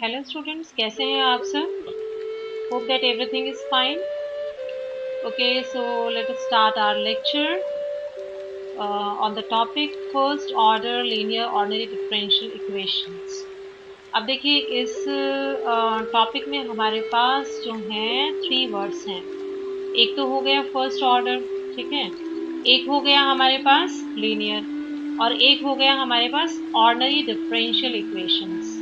Hello students, कैसे हैं आप सब? Hope that everything is fine. Okay, so let us start our lecture on the topic first order linear ordinary differential equations. अब देखिए, इस topic में हमारे पास जो हैं 3 वर्ड्स हैं. एक तो हो गया फर्स्ट ऑर्डर, ठीक है. एक हो गया हमारे पास लीनियर और एक हो गया हमारे पास ऑर्डिनरी डिफरेंशियल इक्वेशंस.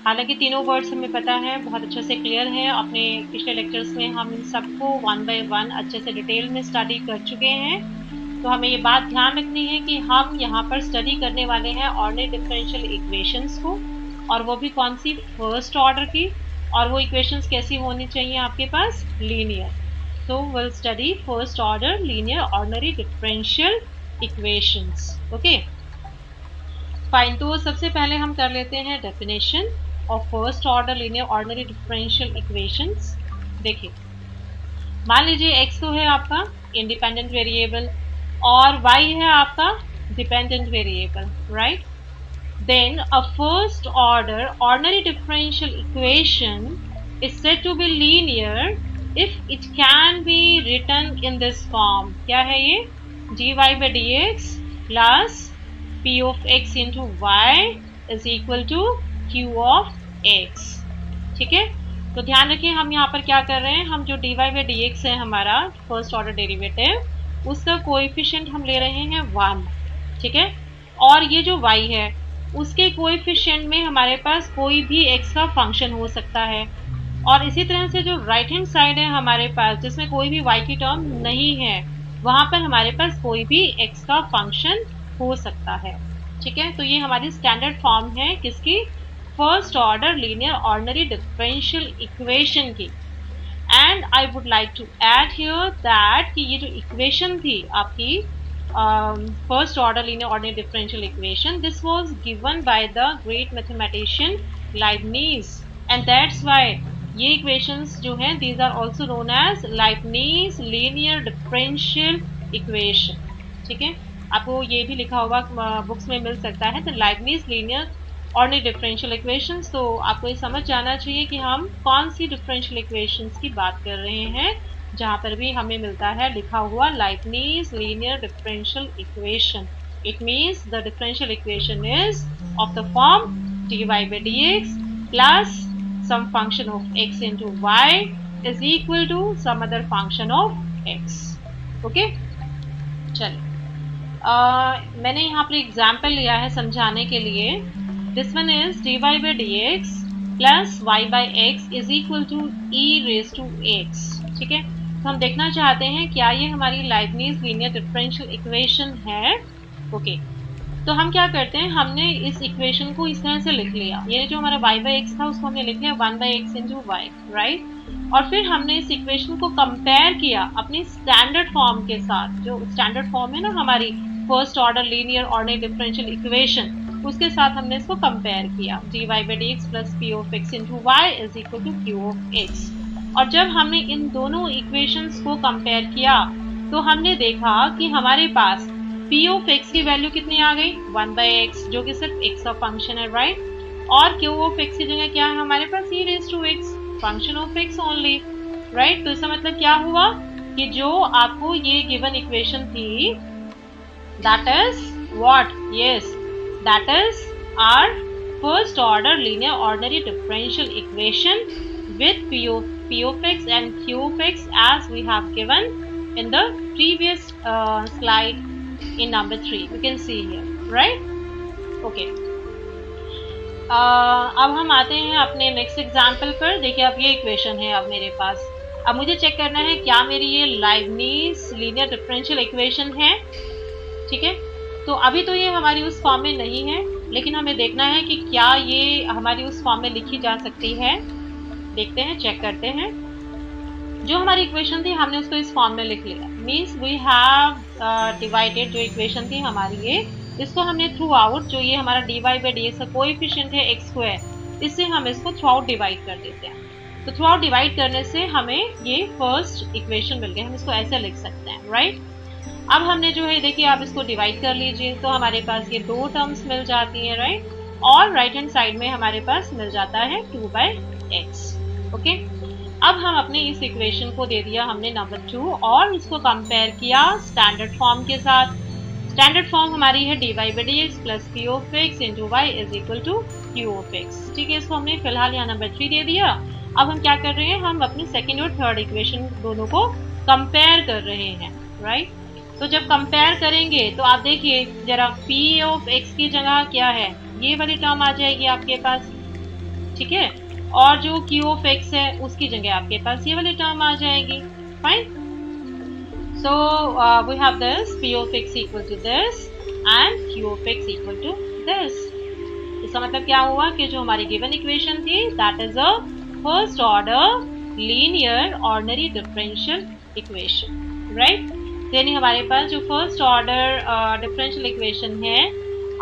हालांकि तीनों वर्ड्स हमें पता है, बहुत अच्छे से क्लियर है. अपने पिछले लेक्चर्स में हम इन सबको वन बाय वन अच्छे से डिटेल में स्टडी कर चुके हैं. तो हमें ये बात ध्यान रखनी है कि हम यहाँ पर स्टडी करने वाले हैं ऑर्डिनरी डिफरेंशियल इक्वेशंस को, और वो भी कौन सी, फर्स्ट ऑर्डर की. और वो इक्वेशंस कैसी होनी चाहिए आपके पास, linear. so we'll study first order linear ordinary differential equations. okay, fine. तो सबसे पहले हम कर लेते हैं definition of first order linear ordinary differential equations. देखिए, मान लीजिए x तो है आपका इंडिपेंडेंट वेरिएबल और y है आपका dependent variable, right. Then a first order ordinary differential equation is said to be linear if it can be written in this form. क्या है ये, dy by dx plus p of x into y is equal to q of x. ठीक है. तो ध्यान रखिए, हम यहाँ पर क्या कर रहे हैं, हम जो dy by dx है हमारा फर्स्ट ऑर्डर डेरिवेटिव, उसका कोएफिशिएंट हम ले रहे हैं 1, ठीक है. और ये जो y है उसके कोएफिशिएंट में हमारे पास कोई भी x का फंक्शन हो सकता है. और इसी तरह से जो राइट हैंड साइड है हमारे पास, जिसमें कोई भी y की टर्म नहीं है, वहां पर हमारे पास कोई भी x का फंक्शन हो सकता है. ठीक है. तो ये हमारी स्टैंडर्ड फॉर्म है किसकी, first order linear ordinary differential equation की. And I would like to add here that कि ये जो इक्वेशन थी आपकी first order linear ordinary differential equation, this was given by the great mathematician Leibniz. And that's why ये equations जो हैं, these are also known as Leibniz linear differential equation. ठीक है. आपको ये भी लिखा हुआ बुक्स में मिल सकता है, the Leibniz linear ordinary differential equations. तो आपको ये समझ जाना चाहिए कि हम कौन सी डिफरेंशियल इक्वेशंस की बात कर रहे हैं, जहां पर भी हमें मिलता है लिखा हुआ Leibniz linear differential equation. It means the differential equation is of the form dy by dx plus some function of x into y is equal to some other function of x. Okay, चलिए. मैंने यहाँ पर example लिया है समझाने के लिए. This one is dy by dx plus y by x is equal to e raised to x. ठीक है. तो हम देखना चाहते हैं क्या ये हमारी लाइबनीज लीनियर डिफरेंशियल इक्वेशन है. ओके. तो हम क्या करते हैं, हमने इस इक्वेशन को इस तरह से लिख लिया. ये जो हमारा y by x था उसको हमने लिख लिया 1 by x into y, right. और फिर हमने इस इक्वेशन को कंपेयर किया अपनी स्टैंडर्ड फॉर्म के साथ. जो स्टैंडर्ड फॉर्म है ना हमारी first order linear ordinary differential equation, उसके साथ हमने इसको कंपेयर किया. dy by dx plus p of x into y is equal to q of x. और जब हमने इन दोनों इक्वेशंस को कंपेयर किया तो हमने देखा कि हमारे पास p of x की वैल्यू कितनी आ गई, 1 by x, जो कि सिर्फ x का फंक्शन है, राइट. और q of x की जगह क्या है हमारे पास, e raised to x, function of x only, right. तो इसका मतलब क्या हुआ कि जो आपको ये गिवन इक्वेशन थी, that is what, yes, that is our first order linear ordinary differential equation with p of x and q of x as we have given in the previous slide in number 3. You can see here, right? Okay. अब हम आते हैं अपने next example पर. देखिए, अब ये equation है अब मेरे पास. अब मुझे चेक करना है क्या मेरी ये लाइबनीज लीनियर डिफरेंशियल इक्वेशन है. ठीक है. तो अभी तो ये हमारी उस फॉर्म में नहीं है, लेकिन हमें देखना है कि क्या ये हमारी उस फॉर्म में लिखी जा सकती है. देखते हैं, चेक करते हैं. जो हमारी इक्वेशन थी हमने उसको इस फॉर्म में लिख लिया. मीन्स वी हैव डिवाइडेड जो इक्वेशन थी हमारी ये, इसको हमने थ्रू आउट, जो ये हमारा dy by dx का कोएफिशिएंट है x स्क्वायर, इससे हम इसको थ्रू आउट डिवाइड कर देते हैं. तो थ्रू आउट डिवाइड करने से हमें ये फर्स्ट इक्वेशन मिल गया. हम इसको ऐसे लिख सकते हैं, राइट. अब हमने जो है, देखिए आप इसको डिवाइड कर लीजिए तो हमारे पास ये दो टर्म्स मिल जाती हैं, राइट. और राइट हैंड साइड में हमारे पास मिल जाता है 2/x। ओके, अब हम अपने इस इक्वेशन को दे दिया हमने नंबर 2 और इसको कंपेयर किया स्टैंडर्ड फॉर्म के साथ। स्टैंडर्ड फॉर्म हमारी है dy/dx plus p of x into y is equal to q of x। ठीक है, इसको हमने फिलहाल यहाँ नंबर 3 दे दिया। अब हम क्या कर रहे हैं, हम अपनी सेकेंड और थर्ड इक्वेशन दोनों को कंपेयर कर रहे हैं, राइट। तो जब कंपेयर करेंगे तो आप देखिए जरा p ऑफ x की जगह क्या है, ये वाली टर्म आ जाएगी आपके पास, ठीक है, और जो q ऑफ x है उसकी जगह आपके पास ये वाली टर्म आ जाएगी। Fine, so we have this p of x equal to this and q of x equal to this। इसका मतलब क्या हुआ कि जो हमारी गिवन इक्वेशन थी that is a first order linear ordinary differential equation, right. यानी हमारे पास जो फर्स्ट ऑर्डर डिफरेंशियल इक्वेशन है,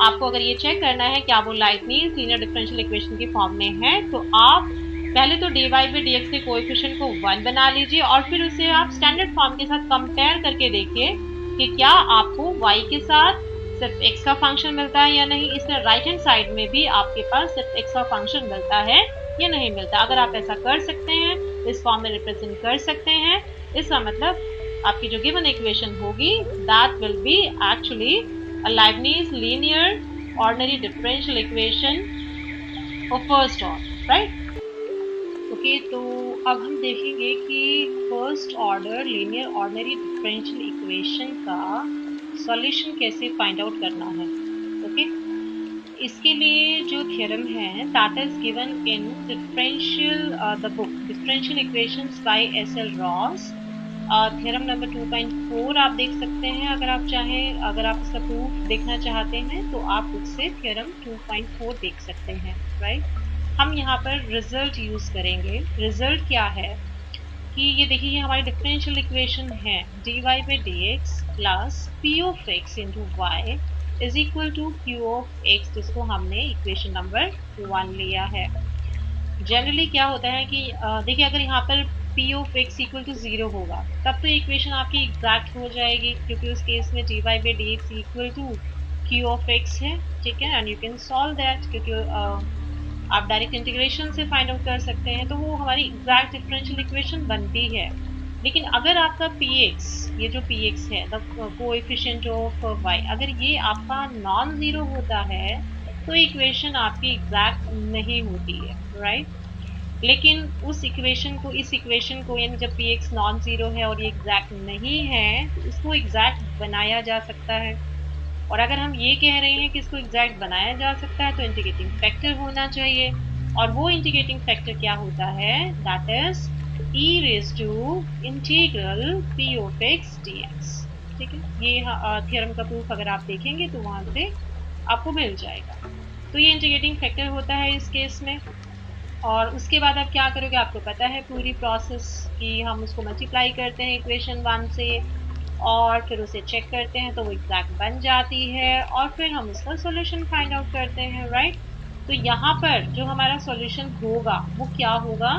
आपको अगर ये चेक करना है क्या वो लाइबनिज़ लीनियर डिफरेंशियल इक्वेशन की फॉर्म में है, तो आप पहले तो dy/dx के कोएफिशिएंट को 1 बना लीजिए और फिर उसे आप स्टैंडर्ड फॉर्म के साथ कंपेयर करके देखिए कि क्या आपको y के साथ सिर्फ x का फंक्शन मिलता है या नहीं। इसमें राइट हैंड साइड में भी आपके पास सिर्फ x का फंक्शन मिलता है या नहीं मिलता। अगर आप ऐसा कर सकते हैं, इस फॉर्म में रिप्रेजेंट कर सकते हैं, इसका मतलब आपकी जो गिवन इक्वेशन होगी that will be actually a Leibniz linear ordinary differential equation of first order, right. Okay, तो अब हम देखेंगे कि first order linear ordinary differential equation का सॉल्यूशन कैसे फाइंड आउट करना है। ओके, इसके लिए जो थ्योरम है that is given in differential the book differential equations by S L. Ross. Theorem number 2.4 आप देख सकते हैं अगर आप चाहें, अगर आप इसका प्रूफ देखना चाहते हैं तो आप उससे थ्योरम 2.4 देख सकते हैं, राइट। हम यहाँ पर रिजल्ट यूज करेंगे। रिजल्ट क्या है कि ये देखिए, ये हमारी डिफरेंशियल इक्वेशन है dy/dx plus p of x into y is equal to q of x, जिसको हमने इक्वेशन नंबर 1 लिया है। जनरली क्या होता है कि देखिए अगर यहाँ पर p of x equal to 0 होगा तब तो इक्वेशन आपकी एग्जैक्ट हो जाएगी, क्योंकि उस केस में dy/dx equal to q of x है, ठीक है, and you can solve that, क्योंकि आप डायरेक्ट इंटीग्रेशन से फाइंड आउट कर सकते हैं, तो वो हमारी एग्जैक्ट डिफरेंशियल इक्वेशन बनती है। लेकिन अगर आपका px, ये जो px है द कोएफिशिएंट ऑफ y, अगर ये आपका नॉन जीरो होता है तो इक्वेशन आपकी एग्जैक्ट नहीं होती है, राइट। लेकिन उस इक्वेशन को, इस इक्वेशन को, यानी जब px नॉन जीरो है और ये एग्जैक्ट नहीं है तो उसको एग्जैक्ट बनाया जा सकता है। और अगर हम ये कह रहे हैं कि इसको एग्जैक्ट बनाया जा सकता है तो इंटीग्रेटिंग फैक्टर होना चाहिए, और वो इंटीग्रेटिंग फैक्टर क्या होता है, that is e raise to integral p of x dx। ठीक है, ये थ्योरम का प्रूफ अगर आप देखेंगे तो वहां से आपको मिल जाएगा। तो ये इंटीग्रेटिंग फैक्टर होता है इस केस में। और उसके बाद आप क्या करोगे, आपको पता है पूरी प्रोसेस कि हम उसको मल्टीप्लाई करते हैं इक्वेशन 1 से और फिर उसे चेक करते हैं तो वो एग्जैक्ट बन जाती है और फिर हम उसका सॉल्यूशन फाइंड आउट करते हैं, राइट। तो यहाँ पर जो हमारा सॉल्यूशन होगा वो क्या होगा,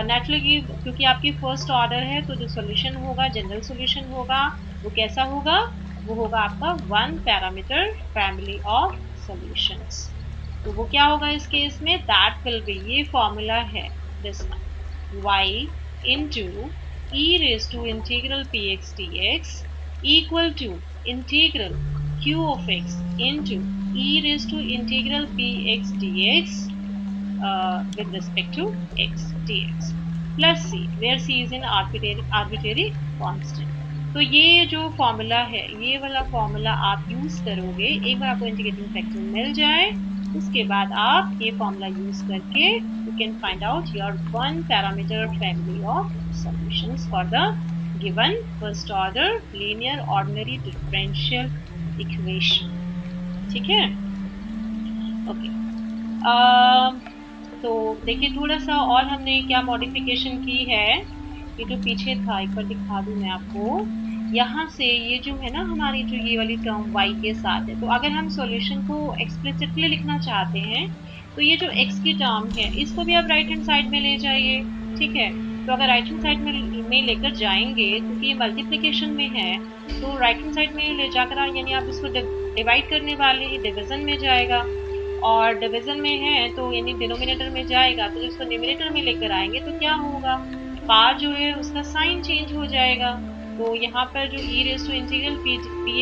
नेचुरली क्योंकि आपकी फर्स्ट ऑर्डर है तो जो सॉल्यूशन होगा, जनरल सॉल्यूशन होगा, वो कैसा होगा, वो होगा आपका one parameter family of solutions. तो वो क्या होगा इस केस में, दैट विल बी, ये फॉर्मूला है this one, y into e raised to integral px dx equal to integral q of x into e raised to integral px dx with respect to x dx plus c, where c is an arbitrary constant। तो ये जो formula है, ये वाला formula आप use करोगे, एक बार आपको इंटीग्रेटिंग फैक्टर मिल जाए उसके बाद आप ये फॉर्मूला यूज करके you can find out your one parameter family of solutions for the given first order linear ordinary differential equation. ठीक है, ओके। तो देखिए थोड़ा सा और हमने क्या मॉडिफिकेशन की है, ये जो पीछे था एक बार दिखा दूं मैं आपको। यहाँ से ये जो है ना हमारी जो ये वाली टर्म y के साथ है, तो अगर हम सॉल्यूशन को एक्सप्लिसिटली लिखना चाहते हैं तो ये जो x की टर्म है इसको भी आप राइट हैंड साइड में ले जाइए, ठीक है। तो अगर राइट हैंड साइड में लेकर जाएंगे क्योंकि ये मल्टीप्लिकेशन में है तो राइट हैंड साइड में ले जाकर यानी आप इसको डिवाइड करने वाले डिवीजन में जाएगा। और डिवीजन में है तो यानी डिनोमिनेटर में जाएगा, तो जब इसको न्यूमरेटर में लेकर आएंगे तो क्या होगा, पार जो है उसका साइन चेंज हो जाएगा। तो यहाँ पर जो e raise to integral p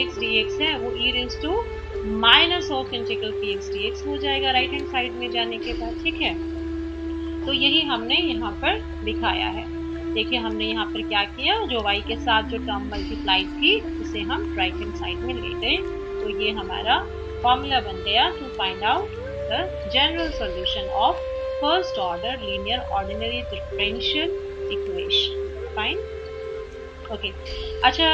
x d x है वो e raise to minus of integral p x d x हो जाएगा राइट हैंड साइड में जाने के बाद। ठीक है, तो यही हमने यहाँ पर दिखाया है। देखिए हमने यहाँ पर क्या किया, जो y के साथ जो टर्म मल्टीप्लाई थी उसे हम राइट हैंड साइड में ले गए। तो ये हमारा फॉर्मूला बन गया to find out the general solution of first order linear ordinary differential equation. Fine, okay. अच्छा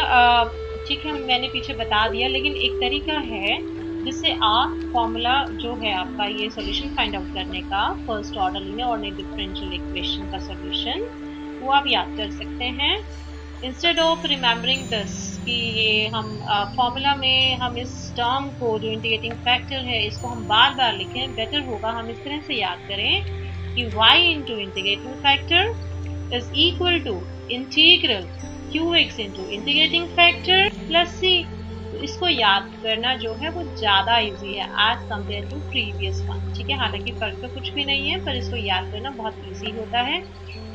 ठीक है, मैंने पीछे बता दिया, लेकिन एक तरीका है जिससे आप फॉर्मूला जो है आपका ये सॉल्यूशन फाइंड आउट करने का first order linear ordinary differential equation का सॉल्यूशन, वो आप याद कर सकते हैं। इंस्टेड ऑफ रिमेम्बरिंग दिस कि ये हम फॉर्मूला में हम इस टर्म को जो इंटीग्रेटिंग फैक्टर है इसको हम बार बार लिखें, बेटर होगा हम इस तरह से याद करें कि y into integrating factor is equal to integral qx into integrating factor plus c। तो इसको याद करना जो है वो ज़्यादा इजी है as compare to previous one. ठीक है, हालांकि फर्क तो कुछ भी नहीं है, पर इसको याद करना बहुत इजी होता है।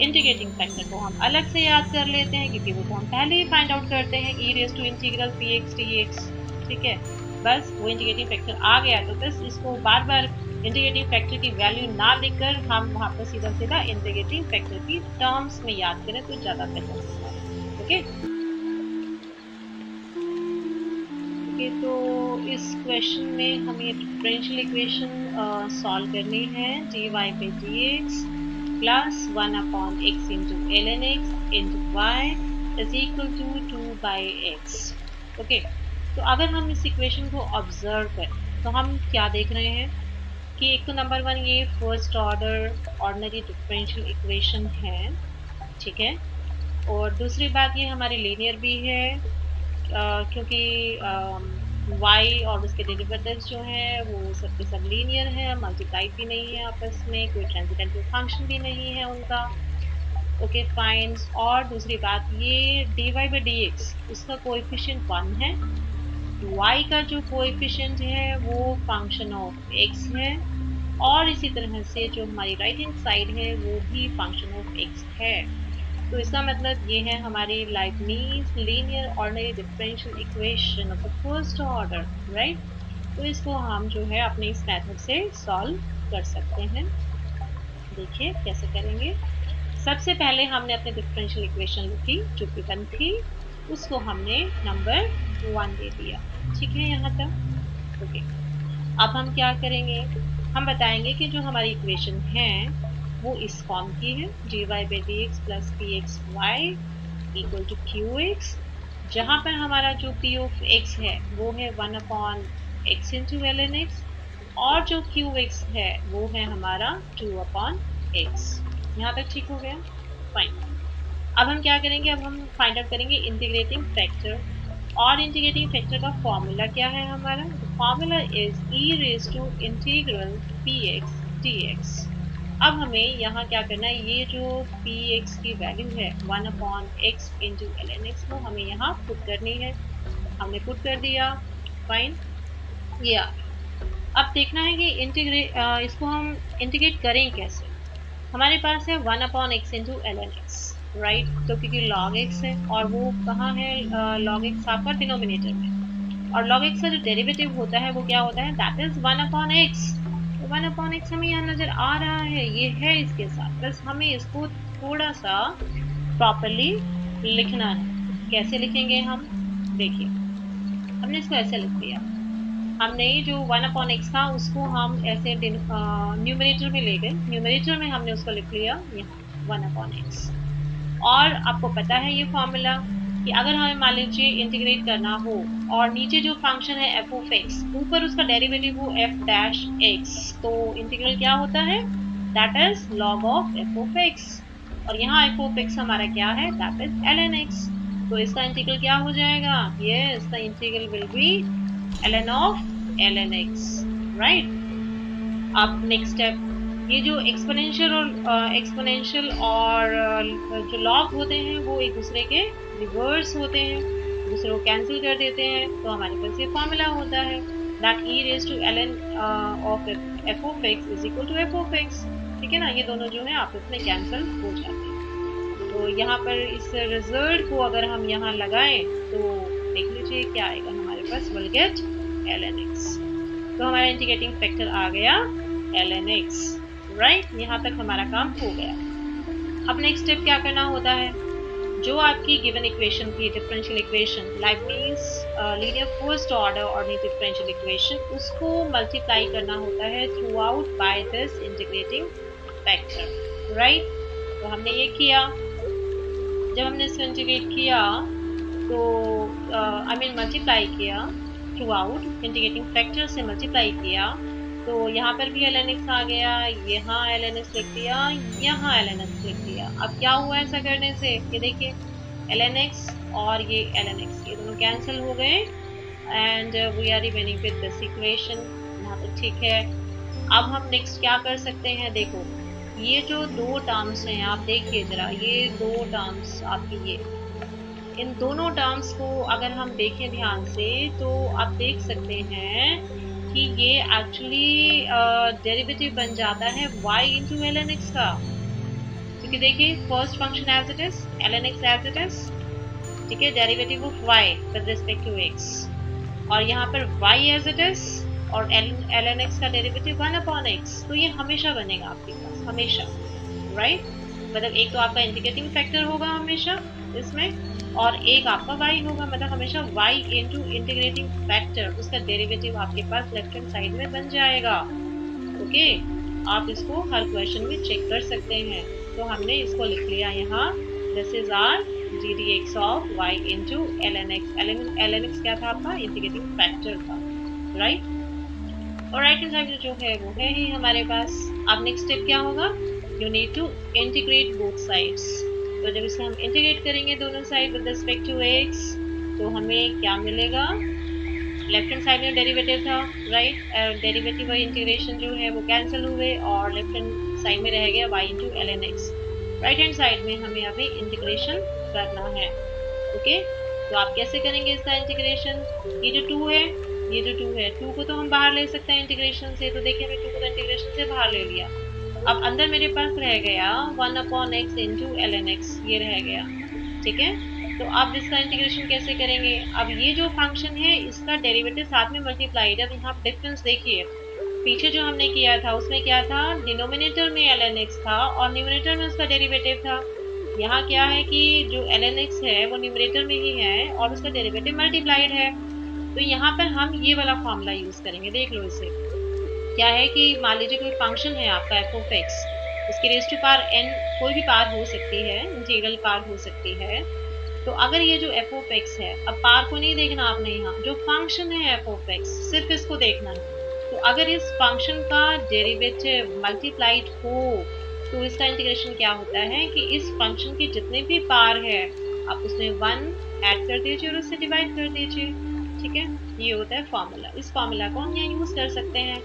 इंटीग्रेटिंग फैक्टर को हम अलग से याद कर लेते हैं क्योंकि वो तो हम पहले ही फाइंड आउट करते हैं, e raise to integral p x d x. ठीक है, बस वो इंटीग्रेटिंग फैक्टर आ गया तो बस इसको बार बार इंटीग्रेटिंग फैक्टर की वैल्यू ना लिखकर हम वहाँ पर सीधा सीधा इंटीग्रेटिंग फैक्टर की टर्म्स में याद करें तो ज़्यादा बेटर होगा। ओके, तो इस क्वेश्चन में हमें डिफरेंशियल इक्वेशन सॉल्व करनी है। डी वाई पे d x plus 1 upon x into l n x into y is equal to 2 by x. Okay, तो अगर हम इस इक्वेशन को ऑब्जर्व करें तो हम क्या देख रहे हैं कि एक तो नंबर वन ये first order ordinary differential equation है। ठीक है, और दूसरी बात ये हमारी लीनियर भी है क्योंकि y और उसके डेरिवेटिव्स जो हैं वो सब के सब लीनियर है, मल्टीप्लाई भी नहीं है आपस में, कोई ट्रांसेंडेंटल फंक्शन भी नहीं है उनका। ओके फाइन, और दूसरी बात ये dy बाई dx उसका कोएफिशिएंट 1 है, y का जो कोएफिशिएंट है वो फंक्शन ऑफ x है, और इसी तरह से जो हमारी राइट हैंड साइड है वो भी फंक्शन ऑफ x है। तो इसका मतलब ये है हमारी Leibniz linear ordinary differential equation of the first order, right. तो इसको हम जो है अपने इस मेथड से सॉल्व कर सकते हैं। देखिए कैसे करेंगे। सबसे पहले हमने अपने डिफरेंशियल इक्वेशन लिखी जो कि 1 थी, उसको हमने नंबर 1 दे दिया। ठीक है यहाँ तक। ओके, अब हम क्या करेंगे, हम बताएंगे कि जो हमारी इक्वेशन है वो इस फॉर्म की है, dy by d x plus p x y equal to q x, जहाँ पर हमारा जो p ऑफ x है वो है 1 upon x into l n x, और जो क्यू एक्स है वो है हमारा 2 अपॉन एक्स। यहाँ तक ठीक हो गया। फाइन, अब हम क्या करेंगे, अब हम फाइंड आउट करेंगे इंटीग्रेटिंग फैक्टर, और इंटीग्रेटिंग फैक्टर का फॉर्मूला क्या है हमारा, formula is e raise to integral p x d x. अब हमें यहाँ क्या करना है, ये जो पी एक्स की वैल्यू है 1 upon x into l n x को हमें यहाँ पुट करनी है, हमने पुट कर दिया। फाइन, ये आ गया। अब देखना है कि इसको हम इंटीग्रेट करें कैसे। हमारे पास है 1 upon x into l n x, right, तो क्योंकि log x है और वो कहाँ है, log x आपका डिनोमिनेटर में, और log x का जो डेरिवेटिव होता है वो क्या होता है, दैट इज 1 अपॉन एक्स। तो 1 अपॉन एक्स हमें यहाँ नजर आ रहा है, ये है इसके साथ, बस हमें इसको थोड़ा सा प्रॉपरली लिखना है। कैसे लिखेंगे हम, देखिए हमने इसको ऐसे लिख दिया, हमने जो 1 अपॉन एक्स था उसको हम ऐसे न्यूमरेटर में ले गए, न्यूमरेटर में हमने उसको लिख लिया यहाँ 1 अपॉन एक्स। और आपको पता है ये फॉर्मूला कि अगर हमें मान लीजिए इंटीग्रेट करना हो और नीचे जो फंक्शन है एफ ऑफ एक्स, ऊपर उसका डेरिवेटिव हो एफ डैश एक्स, तो इंटीग्रल क्या होता है, that is log of f of x, और यहाँ एफ ऑफ एक्स हमारा क्या है, that is l n x. तो इसका इंटीग्रल क्या हो जाएगा, ये इसका integral will be l n of l n x, right. अब नेक्स्ट स्टेप, ये जो एक्सपोनेंशियल और जो लॉग होते हैं वो एक दूसरे के रिवर्स होते हैं, दूसरे को कैंसिल कर देते हैं, तो हमारे पास ये फॉर्मूला होता है। That e raise to ln of f of x is equal to f of x। ठीक है ना, ये दोनों जो है आपस में कैंसिल हो जाते हैं। तो यहाँ पर इस रिजल्ट को अगर हम यहाँ लगाएं तो देख लीजिए क्या आएगा हमारे पास, विल गेट ln x। तो हमारा इंटीग्रेटिंग फैक्टर आ गया ln x। राइट, यहाँ तक हमारा काम हो गया। अब नेक्स्ट स्टेप क्या करना होता है, जो आपकी गिवन इक्वेशन थी differential equation, Leibniz linear first order ordinary differential equation, उसको मल्टीप्लाई करना होता है through out by this integrating factor. Right, तो हमने ये किया। जब हमने इसको इंटीग्रेट किया तो आई मीन मल्टीप्लाई किया थ्रू आउट, इंटीग्रेटिंग फैक्टर से मल्टीप्लाई किया, तो यहाँ पर भी ln x आ गया, यहाँ ln x लिख दिया, यहाँ ln x लिख दिया। अब क्या हुआ ऐसा करने से, ये देखिए ln x और ये ln x ये दोनों कैंसिल हो गए and we are remaining with this equation. यहाँ तक ठीक है। अब हम नेक्स्ट क्या कर सकते हैं, देखो ये जो दो टर्म्स हैं आप देखिए जरा, ये दो टर्म्स आपकी, ये इन दोनों टर्म्स को अगर हम देखें ध्यान से तो आप देख सकते हैं कि ये एक्चुअली डेरिवेटिव बन जाता है y इंटू ln x का। क्योंकि देखिए first function as it is, ln x as it is, ठीक है, derivative of y with respect to x, और यहाँ पर y एज इट इज और ln x का डेरिवेटिव 1 अपॉन x, तो ये हमेशा बनेगा आपके पास, हमेशा। राइट, मतलब एक तो आपका इंटीग्रेटिंग फैक्टर होगा हमेशा इसमें, और एक आपका y होगा, मतलब हमेशा y इंटू इंटीग्रेटिंग फैक्टर, उसका डेरिवेटिव आपके पास लेफ्ट हैंड साइड में बन जाएगा। ओके, आप इसको हर क्वेश्चन में चेक कर सकते हैं। तो हमने इसको लिख लिया यहाँ, this is R G D x of y into ln x। ln x क्या था आपका, इंटीग्रेटिंग फैक्टर था। राइट, और राइट हैंड साइड जो है वो है ही हमारे पास। अब नेक्स्ट स्टेप क्या होगा, you need to integrate both sides. तो जब इसको हम इंटीग्रेट करेंगे दोनों side with respect to x, तो हमें क्या मिलेगा, लेफ्ट हैंड साइड में डेरिवेटिव था, राइट, डेरिवेटिव और इंटीग्रेशन जो है वो कैंसिल हुए और लेफ्ट हैंड साइड में रह गया y into ln x। Right hand side में हमें अभी इंटीग्रेशन करना है। ओके, तो आप कैसे करेंगे इसका इंटीग्रेशन, ये जो 2 है, ये जो 2 है, 2 को तो हम बाहर ले सकते हैं इंटीग्रेशन से, तो देखिए हमने 2 को तो इंटीग्रेशन से बाहर ले लिया। अब अंदर मेरे पास रह गया 1 upon x into ln x, ये रह गया। ठीक है, तो अब इसका इंटीग्रेशन कैसे करेंगे, अब ये जो फंक्शन है इसका डेरिवेटिव साथ में मल्टीप्लाइड। अब यहाँ डिफरेंस देखिए, पीछे जो हमने किया था उसमें क्या था, डिनोमिनेटर में ln x था और न्यूमरेटर में उसका डेरिवेटिव था। यहाँ क्या है कि जो ln x है वो न्यूमरेटर में ही है और उसका डेरिवेटिव मल्टीप्लाइड है। तो यहाँ पर हम ये वाला फॉर्मूला यूज करेंगे, देख लो इसे। क्या है कि मान लीजिए कोई फंक्शन है आपका f ऑफ x, उसकी रेज टू पावर n कोई भी पावर हो सकती है, इंटीग्रल पावर हो सकती है। तो अगर ये जो f ऑफ x है, अब पावर को नहीं देखना आपने, यहाँ जो फंक्शन है f ऑफ x सिर्फ इसको देखना है। तो अगर इस फंक्शन का डेरिवेटिव मल्टीप्लाइड हो तो इसका इंटीग्रेशन क्या होता है कि इस फंक्शन के जितने भी पावर है आप उसमें 1 ऐड कर दीजिए और उससे डिवाइड कर दीजिए। ठीक है, ये होता है फॉर्मूला। इस फॉर्मूला को हम यहाँ यूज कर सकते हैं।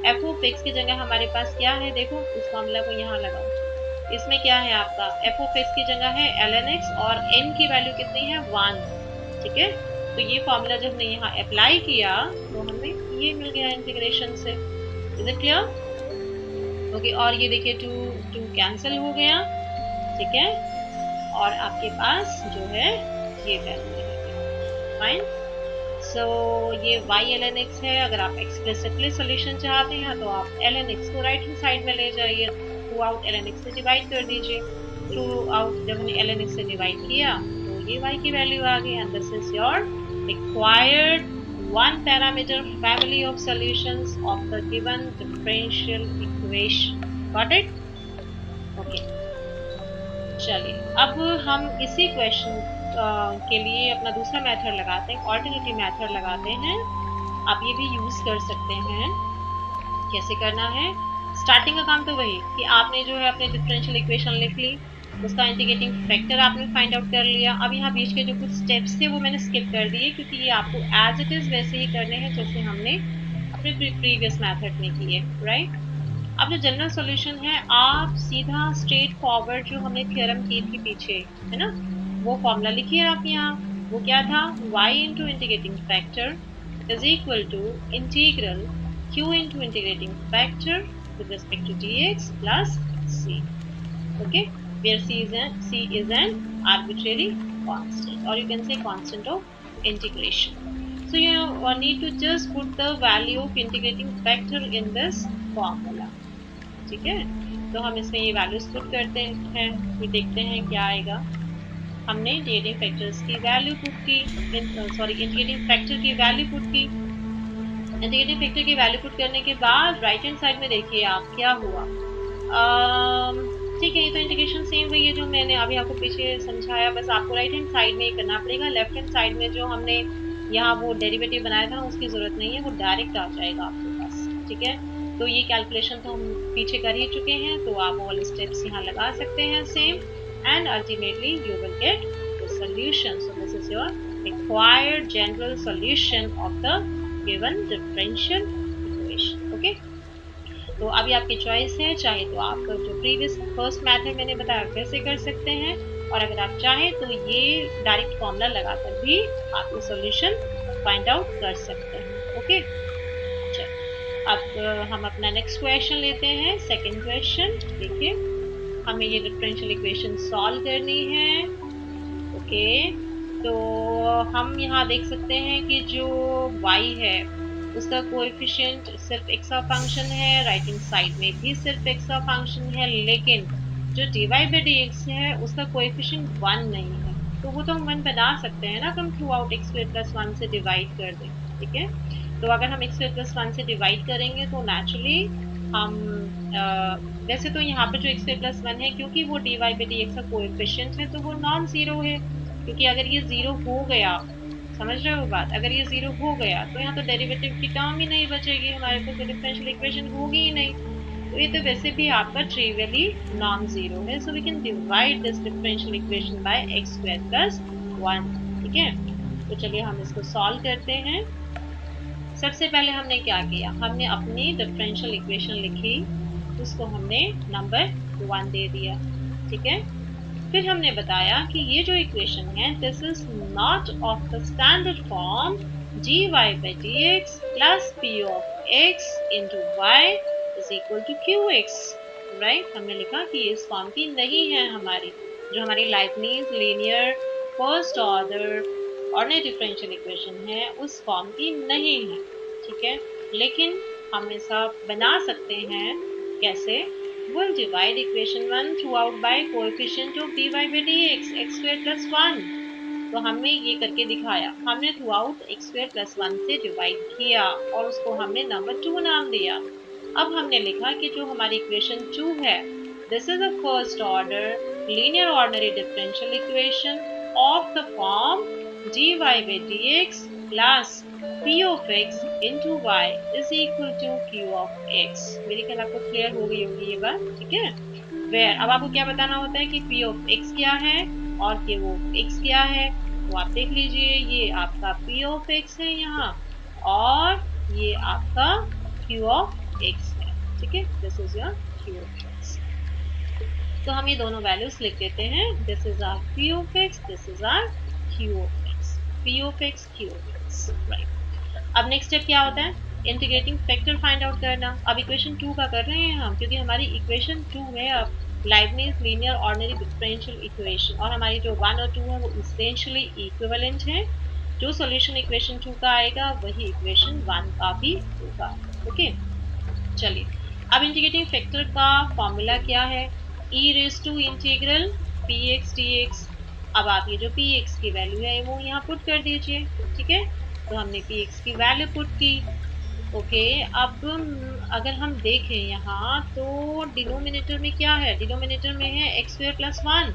f ऑफ x की जगह हमारे पास क्या है, देखो इस फॉर्मूला को यहाँ लगाओ। इसमें क्या है आपका, f ऑफ x की जगह है ln x और n की वैल्यू कितनी है 1। ठीक है, तो ये फॉर्मूला जब हमने यहाँ अप्लाई किया तो हमें ये मिल गया इंटीग्रेशन से। Is it clear? ओके, और ये देखिए 2 कैंसिल हो गया। ठीक है, और आपके पास जो है ये वैल्यू है। फाइन, सो ये y ln x है। अगर आप एक्सप्लिसिटली सोल्यूशन चाहते हैं तो आप ln x को राइट हैंड साइड में ले जाइए, थ्रू आउट ln x से डिवाइड कर दीजिए। थ्रू आउट जब हमने ln x से डिवाइड किया तो ये y की वैल्यू आ गई, and this is your required 1 parameter family of solutions of the given differential equation. Got it? Okay, चलिए अब हम इसी क्वेश्चन के लिए अपना दूसरा मेथड लगाते हैं, ऑल्टरनेटिव मेथड लगाते हैं। आप ये भी यूज कर सकते हैं। कैसे करना है, स्टार्टिंग का काम तो वही कि आपने जो है अपने डिफरेंशियल इक्वेशन लिख ली, उसका इंटीग्रेटिंग फैक्टर आपने फाइंड आउट कर लिया। अब यहाँ बीच के जो कुछ स्टेप्स थे वो मैंने स्किप कर दिए क्योंकि ये आपको एज इट इज वैसे ही करने हैं जैसे हमने अपने प्रीवियस मेथड में किए। राइट, अब जो जनरल सॉल्यूशन है, आप सीधा स्ट्रेट फॉरवर्ड जो हमने थ्योरम की थी पीछे, है ना, वो फॉर्मूला लिखिए आप यहाँ। वो क्या था, y into integrating factor is equal to integral q into integrating factor with respect to dx plus c. Okay, where c is an arbitrary constant, or you can say constant of integration. So you need to just put the value of integrating factor in this formula. ठीक है, तो हम इसमें ये values put करते हैं, फिर देखते हैं क्या आएगा. हमने इंटीग्रेटिंग फैक्टर्स की वैल्यू पुट की, इंटीग्रेटिंग फैक्टर की वैल्यू पुट की. इंटीग्रेटिंग फैक्टर की वैल्यू पुट करने के बाद राइट हैंड साइड में देखिए आप क्या हुआ. ठीक है, ये तो इंटीग्रेशन सेम वही है जो मैंने अभी आपको पीछे समझाया, बस आपको राइट हैंड साइड में ही करना पड़ेगा. लेफ्ट हैंड साइड में जो हमने यहाँ वो डेरिवेटिव बनाया था उसकी जरूरत नहीं है, वो डायरेक्ट आ जाएगा आपके पास. ठीक है, तो ये कैलकुलेशन तो हम पीछे कर ही चुके हैं, तो आप ऑल स्टेप्स यहाँ लगा सकते हैं same, and ultimately you will get the solution. So this is your required general solution of the given differential equation. Okay, तो अभी आपकी चॉइस है, चाहे तो आप जो प्रीवियस फर्स्ट मेथड मैंने बताया वैसे कर सकते हैं, और अगर आप चाहें तो ये डायरेक्ट फॉर्मूला लगाकर भी आप ये सॉल्यूशन फाइंड आउट कर सकते हैं. ओके, चलो अब हम अपना नेक्स्ट क्वेश्चन लेते हैं. सेकंड क्वेश्चन देखिए, हमें ये डिफरेंशियल इक्वेशन सॉल्व करनी है. ओके, तो हम यहाँ देख सकते हैं कि जो y है उसका कोएफिशिएंट सिर्फ x का फंक्शन है, राइट हैंड साइड में भी सिर्फ x का फंक्शन है, लेकिन जो dy by dx है उसका कोएफिशिएंट 1 नहीं है. तो वो तो हम 1 बना सकते हैं ना, हम through out x square plus 1 से डिवाइड कर दें. ठीक है, तो अगर हम x स्क्वायर प्लस 1 से डिवाइड करेंगे तो नेचुरली हम वैसे तो यहाँ पे जो x स्क्वायर प्लस 1 है, क्योंकि वो dy by dx का कोएफिशिएंट है तो वो नॉन जीरो है, क्योंकि अगर ये जीरो हो गया, समझ रहे हो बात, अगर ये जीरो हो गया तो यहाँ तो डेरिवेटिव की टर्म ही नहीं बचेगी, हमारे पास डिफरेंशियल इक्वेशन होगी ही नहीं. तो ये तो वैसे भी आपका ट्रिवियली नॉन जीरो है. So we can divide this differential equation by x square plus 1. ठीक है, तो चलिए हम इसको सॉल्व करते हैं. सबसे पहले हमने क्या किया, हमने अपनी डिफरेंशियल इक्वेशन लिखी, उसको हमने नंबर 1 दे दिया. ठीक है, फिर हमने बताया कि ये जो इक्वेशन है this is not of the standard form dy by dx plus p of x into y is equal to qx. Right, हमने लिखा कि इस फॉर्म की नहीं है, हमारी जो हमारी Leibniz linear first order ordinary differential equation है उस फॉर्म की नहीं है. ठीक है, लेकिन हम ऐसा बना सकते हैं. कैसे? We'll divide equation 1 throughout by coefficient of dy by dx x square plus 1. तो हमने ये करके दिखाया, हमने थ्रूआउट x square plus 1 से डिवाइड किया और उसको हमने नंबर 2 नाम दिया. अब हमने लिखा कि जो हमारी इक्वेशन 2 है this is a first order linear ordinary differential equation of the form dy by dx plus p of x into y is equal to q of x. मेरे ख्याल आपको क्लियर हो गई होगी ये बात. ठीक है, वेयर अब आपको क्या बताना होता है कि p of x क्या है और q of x क्या है. तो आप देख लीजिए, ये आपका p of x है यहाँ, और ये आपका q of x है. ठीक है, this is your q of x. तो हम ये दोनों वैल्यूज लिख देते हैं. This is our p of x, this is our q of x. p of x, q of x. Right, अब नेक्स्ट स्टेप क्या होता है, इंटीग्रेटिंग फैक्टर फाइंड आउट करना. अब इक्वेशन 2 का कर रहे हैं हम, क्योंकि हमारी इक्वेशन 2 है अब Leibniz linear ordinary differential equation, और हमारी जो 1 और 2 है वो इसेंशियली इक्विवेलेंट है. जो सॉल्यूशन इक्वेशन 2 का आएगा वही इक्वेशन 1 का भी होगा. ओके, चलिए अब इंटीग्रेटिंग फैक्टर का फॉर्मूला क्या है, e raise to integral px dx. अब आप ये जो px की वैल्यू है वो यहाँ पुट कर दीजिए. ठीक है, तो हमने px की वैल्यू पुट की. ओके, अब अगर हम देखें यहाँ तो डिनोमिनेटर में क्या है, डिनोमिनेटर में है x स्क्वायर प्लस 1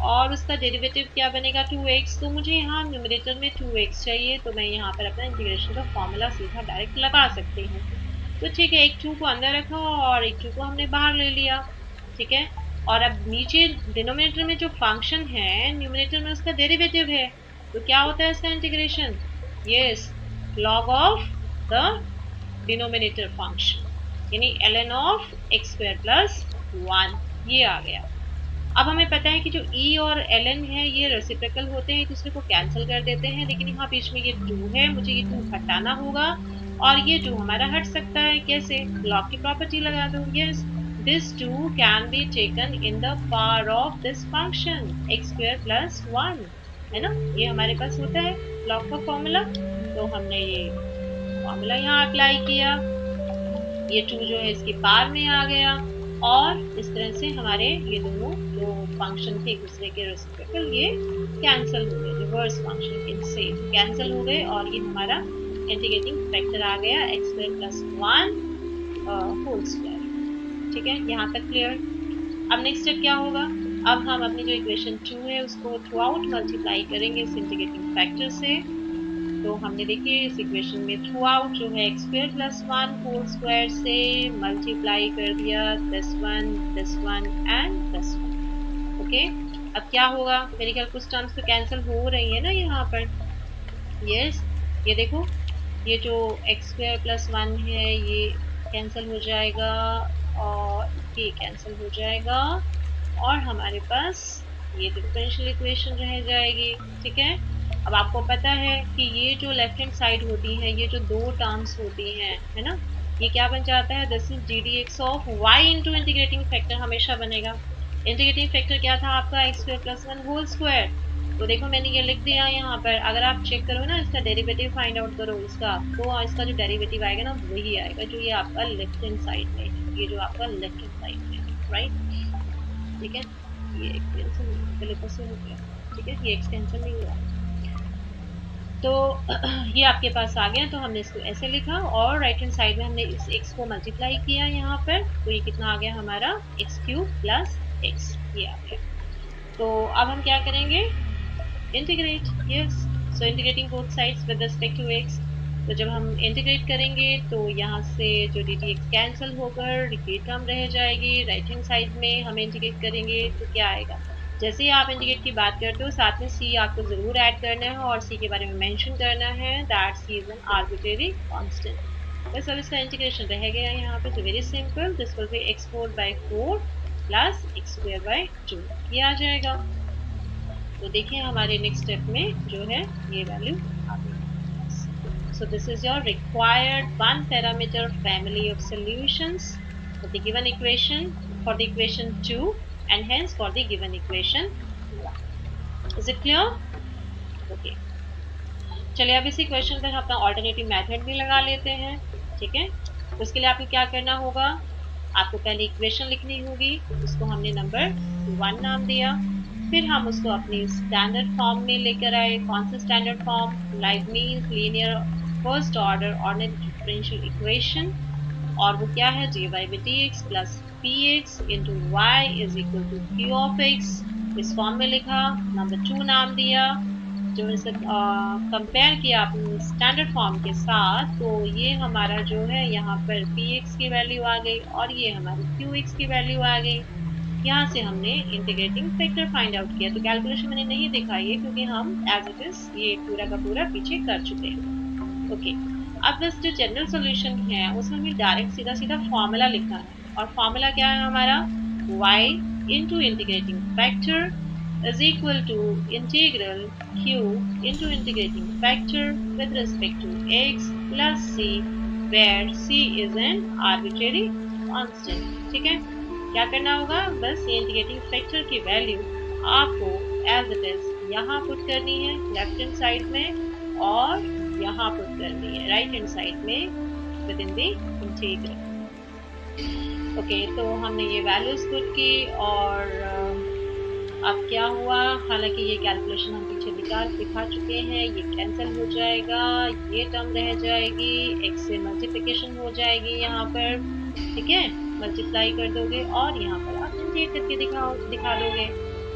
और उसका डेरिवेटिव क्या बनेगा 2x. तो मुझे यहाँ न्यूमरेटर में 2x चाहिए, तो मैं यहाँ पर अपना इंटीग्रेशन का फॉर्मूला सीधा डायरेक्ट लगा सकती हूँ. तो ठीक है, एक 2 को अंदर रखा और एक 2 को हमने बाहर ले लिया. ठीक है, और अब नीचे डिनोमिनेटर में जो फंक्शन है न्यूमरेटर में उसका डेरिवेटिव है, तो क्या होता है इसका integration, yes log of the denominator function, यानी ln of x square plus 1 ये आ गया. अब हमें पता है कि जो ई और एल एन है ये रेसिप्रोकल होते हैं, एक दूसरे को कैंसिल कर देते हैं, लेकिन यहाँ बीच में ये 2 है, मुझे ये 2 हटाना होगा और ये 2 हमारा हट सकता है। कैसे? लॉग की प्रॉपर्टी लगा दो। Yes, this 2 can be taken in the power of this function x square plus 1, है ना? ये हमारे पास होता है लॉग का फॉर्मूला। तो हमने ये फॉर्मूला यहाँ अप्लाई किया, ये 2 जो है इसके पार में आ गया और इस तरह से हमारे ये दोनों जो फंक्शन थे एक दूसरे के रेसिप्रोकल ये कैंसिल हो गए, रिवर्स फंक्शन इनसे कैंसिल हो गए और ये हमारा इंटीग्रेटिंग फैक्टर आ गया x square plus 1 whole square. ठीक है, यहाँ तक क्लियर। अब नेक्स्ट स्टेप क्या होगा? अब हम अपनी जो इक्वेशन 2 है उसको थ्रू आउट मल्टीप्लाई करेंगे इस इंटीग्रेटिंग फैक्टर से। तो हमने देखिए इस इक्वेशन में थ्रू आउट जो है x square plus 1 whole square से मल्टीप्लाई कर दिया this one and this one. Okay, अब क्या होगा? मेरे ख्याल कुछ टर्म्स तो कैंसिल हो रही है ना यहाँ पर। यस, ये देखो, ये जो x स्क्वायर प्लस 1 है ये कैंसिल हो जाएगा और ये कैंसिल हो जाएगा और हमारे पास ये डिफरेंशियल इक्वेशन रह जाएगी। ठीक है, अब आपको पता है कि ये जो लेफ्ट हैंड साइड होती है, ये जो दो टर्म्स होती हैं, है ना, ये क्या बन जाता है? This is d d x of y into integrating factor हमेशा बनेगा। इंटीग्रेटिंग फैक्टर क्या था आपका? X square plus 1 whole square. तो देखो मैंने ये लिख दिया यहाँ पर, अगर आप चेक करो ना, इसका डेरिवेटिव फाइंड आउट करो इसका, तो इसका जो डेरिवेटिव आएगा ना वही आएगा जो ये आपका लेफ्ट हैंड साइड में है, ये जो आपका लेफ्ट हैंड साइड में है, राइट। ठीक है, ये एक्सटेंशन पहले कैसे हो गया? ठीक है, ये एक्सटेंशन नहीं हुआ तो ये आपके पास आ गया, तो हमने इसको ऐसे लिखा और राइट हैंड साइड में हमने इस x को मल्टीप्लाई किया यहाँ पर, तो ये कितना आ गया हमारा? एक्स क्यूब प्लस एक्स, ये आ गया। तो अब हम क्या करेंगे? Integrate. Yes, so integrating both sides with respect to x। तो जब हम इंटीग्रेट करेंगे तो यहाँ से जो डी डी एक्स कैंसिल होकर ये टर्म रह जाएगी, राइट हैंड साइड में हम इंटीग्रेट करेंगे तो क्या आएगा? जैसे ही आप इंटीग्रेट की बात करते हो साथ में c आपको जरूर ऐड करना है और c के बारे में मेंशन करना है that c is an arbitrary constant. बस अब इसका इंटीग्रेशन रह गया यहाँ पे, तो very simple, this will be x4/4 plus x2/2, ये आ जाएगा। तो देखिए हमारे नेक्स्ट स्टेप में जो है ये वैल्यू आ गई। So this is your required one parameter family of solutions for the given equation, for the equation 2 and hence for the given equation 1. Is it clear? Okay. चलिए अब इसी क्वेश्चन पर अपना ऑल्टरनेटिव मेथड भी लगा लेते हैं। ठीक है, उसके लिए आपको क्या करना होगा? आपको पहले इक्वेशन लिखनी होगी, उसको हमने नंबर 1 नाम दिया, फिर हम उसको अपनी स्टैंडर्ड फॉर्म में लेकर आए। कौन सा standard form? Like means linear first order ordinary differential equation, और वो क्या है? dy by dx plus px into y is equal to q of x। इस फॉर्म में लिखा, नंबर 2 नाम दिया, जो इसे कंपेयर किया अपने स्टैंडर्ड फॉर्म के साथ, तो ये हमारा जो है यहाँ पर px की वैल्यू आ गई और ये हमारी qx की वैल्यू आ गई। यहाँ से हमने इंटीग्रेटिंग फैक्टर फाइंड आउट किया। तो कैलकुलेशन मैंने नहीं दिखाई है क्योंकि हम एज इट इज ये पूरा का पूरा पीछे कर चुके हैं। ओके, अब बस जो जनरल सॉल्यूशन है उसमें हमें डायरेक्ट सीधा सीधा फॉर्मूला लिखना है, और फॉर्मूला क्या है हमारा? y into integrating factor is equal to integral q into integrating factor with respect to x plus c where c is an arbitrary constant। ठीक है, क्या करना होगा? बस ये इंटीग्रेटिंग फैक्टर की वैल्यू आपको एज इट इज यहाँ पुट करनी है लेफ्ट हैंड साइड में, और यहाँ पुट करनी है राइट हैंड साइड में with in the integral. Okay, तो हमने ये वैल्यूज पुट की और अब क्या हुआ? हालांकि ये कैलकुलेशन हम पीछे दिखा चुके हैं, ये कैंसिल हो जाएगा, ये टर्म रह जाएगी, x से मल्टीप्लिकेशन हो जाएगी यहाँ पर। ठीक है, मल्टीप्लाई कर दोगे और यहाँ पर आप इंटीग्रेट करके दिखा दोगे।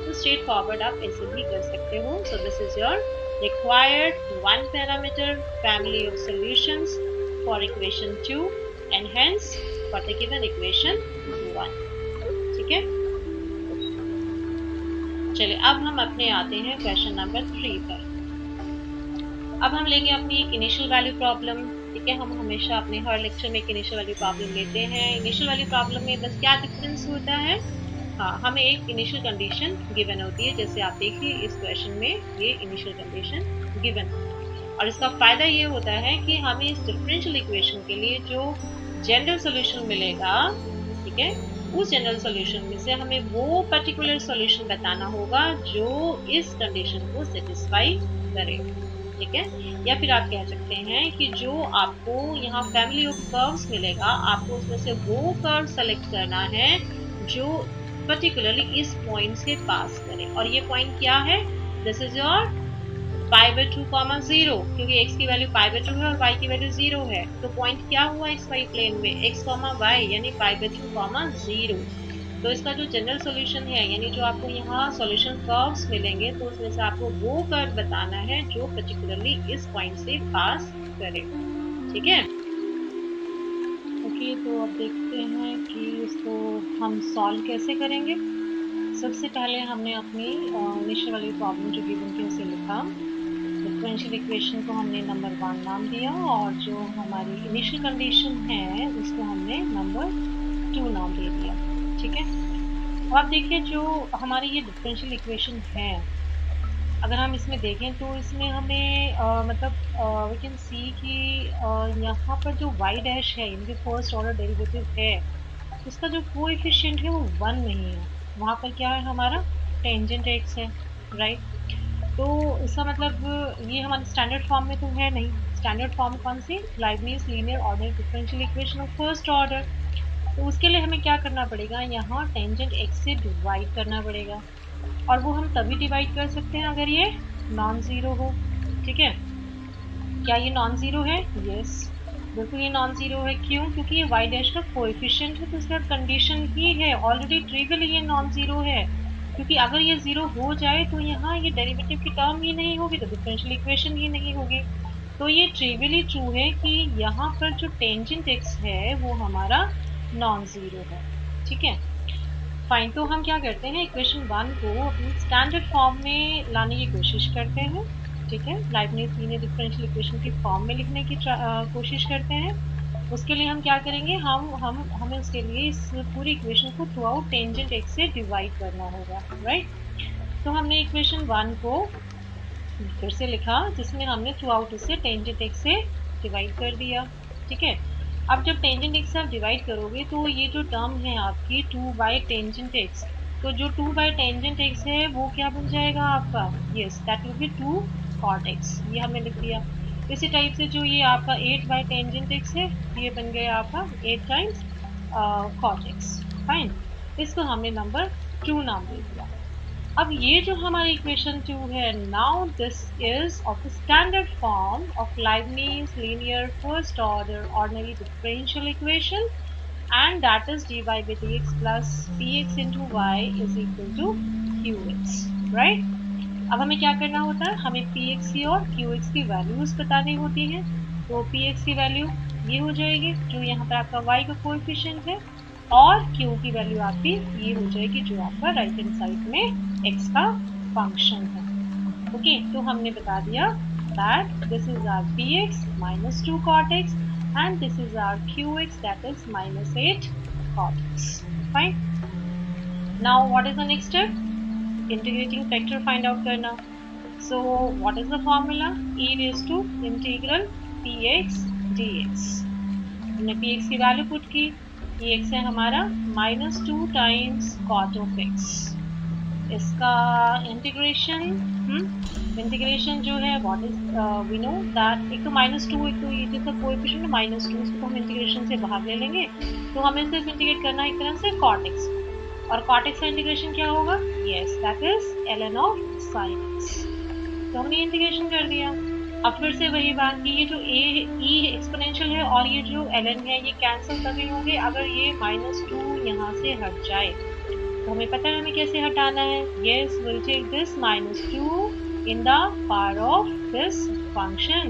तो स्ट्रेट फॉरवर्ड आप ऐसे भी कर सकते हो। So this is your required one parameter family of solutions for equation 2 and hence for the given equation 1। ठीक है, चलिए अब हम अपने आते हैं क्वेश्चन नंबर 3 पर। अब हम लेंगे अपनी एक इनिशियल वैल्यू प्रॉब्लम। ठीक है, हम हमेशा अपने हर लेक्चर में एक इनिशियल वैल्यू प्रॉब्लम लेते हैं। इनिशियल वैल्यू प्रॉब्लम में बस क्या डिफरेंस होता है? हाँ, हमें एक इनिशियल कंडीशन गिवन होती है, जैसे आप देखिए इस क्वेश्चन में ये इनिशियल कंडीशन गिवन है। और इसका फायदा ये होता है कि हमें इस डिफरेंशियल इक्वेशन के लिए जो जनरल सॉल्यूशन मिलेगा, ठीक है, उस जनरल सॉल्यूशन में से हमें वो पर्टिकुलर सॉल्यूशन बताना होगा जो इस कंडीशन को सेटिस्फाई करे, ठीक है। या फिर आप कह सकते हैं कि जो आपको यहाँ फैमिली ऑफ कर्व्स मिलेगा, आपको उसमें से वो कर्व सेलेक्ट करना है जो पर्टिकुलरली इस पॉइंट से पास करे। और ये पॉइंट क्या है? This is your pi by 2 comma 0, क्योंकि x की वैल्यू पाई बाय 2 है और y की वैल्यू 0 है। तो पॉइंट क्या हुआ एक्स वाई प्लेन में? x कॉमा वाई, यानी पाई बाय 2 कॉमा 0। तो इसका जो जनरल सॉल्यूशन है, यानी जो आपको यहाँ सॉल्यूशन कर्व्स मिलेंगे, तो उसमें से आपको वो कर्व बताना है जो पर्टिकुलरली इस पॉइंट से पास करे, ठीक है। ओके, तो अब देखते हैं कि इसको हम सॉल्व कैसे करेंगे। सबसे पहले हमने अपनी इनिशियल वाली प्रॉब्लम जो गिवन थी उसे लिखा। डिफरेंशियल इक्वेशन को हमने नंबर 1 नाम दिया और जो हमारी इनिशियल कंडीशन है उसको हमने नंबर 2 नाम दे दिया, ठीक है। अब आप देखिए जो हमारी ये डिफरेंशियल इक्वेशन है, अगर हम इसमें देखें तो इसमें हमें मतलब वी कैन सी कि यहाँ पर जो y डैश है, इनके फर्स्ट ऑर्डर डेरिवेटिव है, उसका जो कोएफिशिएंट है वो 1 नहीं है। वहाँ पर क्या है हमारा? टेंजेंट x है, राइट। तो इसका मतलब ये हमारे स्टैंडर्ड फॉर्म में तो है नहीं। स्टैंडर्ड फॉर्म कौन सी? Leibniz linear ordinary differential equation of first order. तो उसके लिए हमें क्या करना पड़ेगा? यहाँ टेंजेंट x से डिवाइड करना पड़ेगा, और वो हम तभी डिवाइड कर सकते हैं अगर ये नॉन जीरो हो, ठीक है। क्या ये नॉन जीरो है? यस, बिल्कुल ये नॉन जीरो है। क्यों? क्योंकि ये y डैश का कोएफिशिएंट है, तो उसके बाद कंडीशन ही है, ऑलरेडी ट्रिवियली ये नॉन जीरो है। क्योंकि अगर ये जीरो हो जाए तो यहाँ ये डेरिवेटिव की टर्म ही नहीं होगी, तो डिफरेंशियल इक्वेशन ही नहीं होगी। तो ये ट्रिवियली ट्रू है कि यहाँ पर जो टेंजेंट x है वो हमारा नॉन जीरो है, ठीक है। फाइन, तो हम क्या करते हैं, इक्वेशन 1 को अपनी स्टैंडर्ड फॉर्म में लाने की कोशिश करते हैं, ठीक है। लाइबनिज लीनियर डिफरेंशियल इक्वेशन की फॉर्म में लिखने की कोशिश करते हैं। उसके लिए हम क्या करेंगे, हमें उसके लिए इस पूरी इक्वेशन को थ्रू आउट टेंजेंट x से डिवाइड करना होगा, राइट। तो हमने इक्वेशन 1 को फिर से लिखा, जिसमें हमने थ्रू आउट इसे टेंजेंट x से डिवाइड कर दिया, ठीक है। अब जब टेंजेंट x से आप डिवाइड करोगे तो ये जो टर्म है आपकी 2 बाई टेंजेंट x, तो जो 2 बाई टेंजेंट x है वो क्या बन जाएगा आपका? Yes, that will B 2 cot x, ये हमने लिख दिया। इसी टाइप से जो ये आपका 8 बाई टेंजेंट x है, ये बन गया आपका 8 टाइम्स cot x, फाइन। इसको हमने नंबर 2 नाम दे दिया। अब ये जो हमारी इक्वेशन 2 है, now this is of the standard form of Leibniz linear first order ordinary differential equation, and that is dy by dx plus px into y is equal to qx, right? अब हमें क्या करना होता है? हमें px की और qx की वैल्यूज बतानी होती हैं। तो px की वैल्यू ये हो जाएगी जो यहाँ पर आपका y का कोएफिशिएंट है, और q की वैल्यू आपकी ये हो जाएगी जो आपका राइट हैंड साइड में x का फंक्शन है। ओके, तो हमने बता दिया that this is our px minus 2 cot x and this is our qx, that is minus 8 cot x, fine. Now what is the next step? Integrating factor find out करना। So what is the formula? E raised to integral px dx। हमने px की value put की, px है हमारा -2 times cot of x। इसका integration, integration जो है what is, we know that एक तो -2, एक तो ये जिसका कोएफिशिएंट है -2, इसको तो हम इंटीग्रेशन से बाहर ले लेंगे। तो हमें सिर्फ इंटीग्रेट करना है एक तरह से cot x को, और cot x का इंटीग्रेशन क्या होगा? Yes, that is ln of sin x। तो हमने इंटीग्रेशन कर दिया। अब फिर से वही बात कि ये जो e एक्सपोनेंशियल है और ये जो ln है ये कैंसिल तभी होंगे अगर ये -2 यहाँ से हट जाए। तो हमें पता है हमें कैसे हटाना है। Yes, will take this -2 in the power of this function,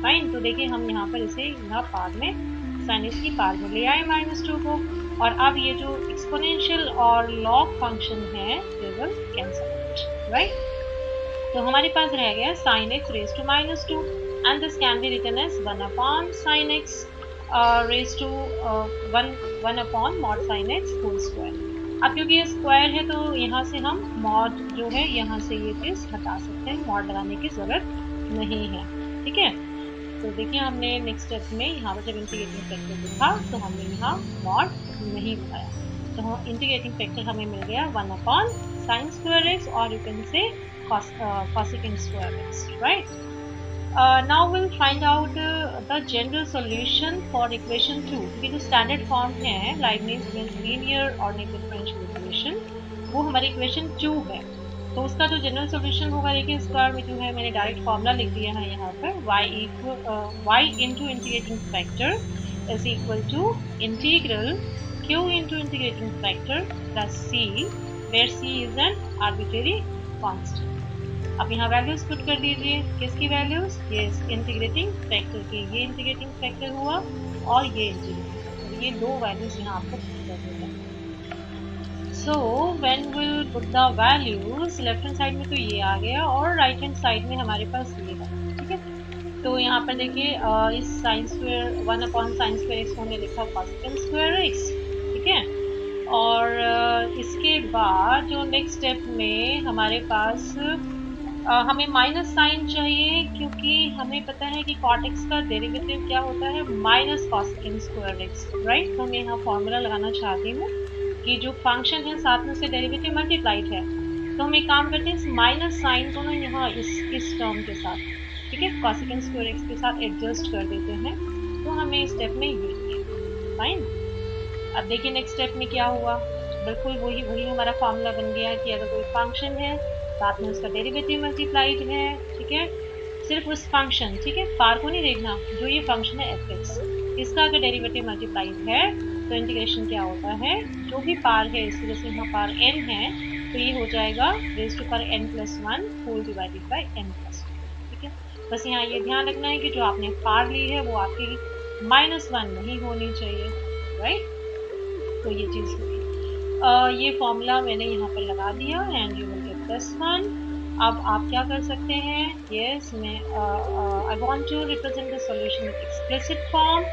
fine. तो देखिए हम यहाँ पर इसे यहाँ पावर में, साइन इसकी पावर में ले आए -2 को, और अब ये जो एक्सपोनेंशियल और लॉग फंक्शन है they will cancel out, right. तो हमारे पास रह गया sin x raised to -2, and this can be written as 1 upon sin x raised to 1 upon mod sin x whole square। अब क्योंकि ये स्क्वायर है तो यहाँ से हम मॉड जो है यहाँ से ये चीज़ हटा सकते हैं, मॉड लगाने की ज़रूरत नहीं है। ठीक है, तो देखिए हमने नेक्स्ट स्टेप में यहाँ पर जब इंटीग्रेटिंग फैक्टर लिखा तो हमने यहाँ मॉड नहीं लगाया, तो हम इंटीग्रेटिंग फैक्टर हमें मिल गया 1/sin²x और you can say cosecant²x, right. Now we'll find out the general solution for equation 2, क्योंकि जो स्टैंडर्ड फॉर्म है Leibniz linear ordinary differential equation, वो हमारी इक्वेशन 2 है। तो उसका जो जनरल सॉल्यूशन होगा, देखिए स्क्वायर में जो है मैंने डायरेक्ट फॉर्मूला लिख दिया है यहाँ पर, y into integrating factor is equal to integral q into integrating factor plus c, where c is an arbitrary constant. अब यहाँ वैल्यूज पुट कर दीजिए, किसकी वैल्यूज, ये इंटीग्रेटिंग फैक्टर की, ये इंटीग्रेटिंग फैक्टर हुआ और ये इंटीग्रेटिंग फैक्टर, ये दो वैल्यूज यहाँ आपको पुट कर देते हैं। So when will put the values, left hand side में तो ये आ गया और राइट हैंड साइड में हमारे पास ये है। ठीक है, तो यहाँ पर देखिए इस sin², 1/sin²x को हमने लिखा cosecant²x। ठीक है, और इसके बाद जो नेक्स्ट स्टेप में हमारे पास हमें माइनस साइन चाहिए, क्योंकि हमें पता है कि cot x का डेरिवेटिव क्या होता है, माइनस cosecant²x, राइट। तो मैं यहाँ फॉर्मूला लगाना चाहती हूँ कि जो फंक्शन है साथ में उससे डेरिवेटिव मल्टीप्लाइड है, तो हम एक काम करते हैं, इस माइनस साइन को ना यहाँ इस टर्म के साथ, ठीक है, cosecant²x के साथ एडजस्ट कर देते हैं, तो हमें इस स्टेप में ये फाइन। अब देखिए नेक्स्ट स्टेप में क्या हुआ, बिल्कुल वही हमारा फॉर्मूला बन गया कि अगर कोई फंक्शन है साथ में उसका डेरिवेटिव मल्टीप्लाइड है, ठीक है, सिर्फ उस फंक्शन, ठीक है, पार को नहीं देखना, जो ये फंक्शन है f(x), इसका अगर डेरिवेटिव मल्टीप्लाइड है तो इंटीग्रेशन क्या होता है, जो भी पार है, इसकी जैसे यहाँ पार n है तो ये हो जाएगा n+1 whole divided by n+2। ठीक है, बस यहाँ ये ध्यान रखना है कि जो आपने पार ली है वो आपकी -1 नहीं होनी चाहिए, राइट। तो ये चीज़ हुई, ये फॉर्मूला मैंने यहाँ पर लगा दिया एंड यू विल गेट +1। अब आप क्या कर सकते हैं, यस मैं I want to represent the solution explicit form,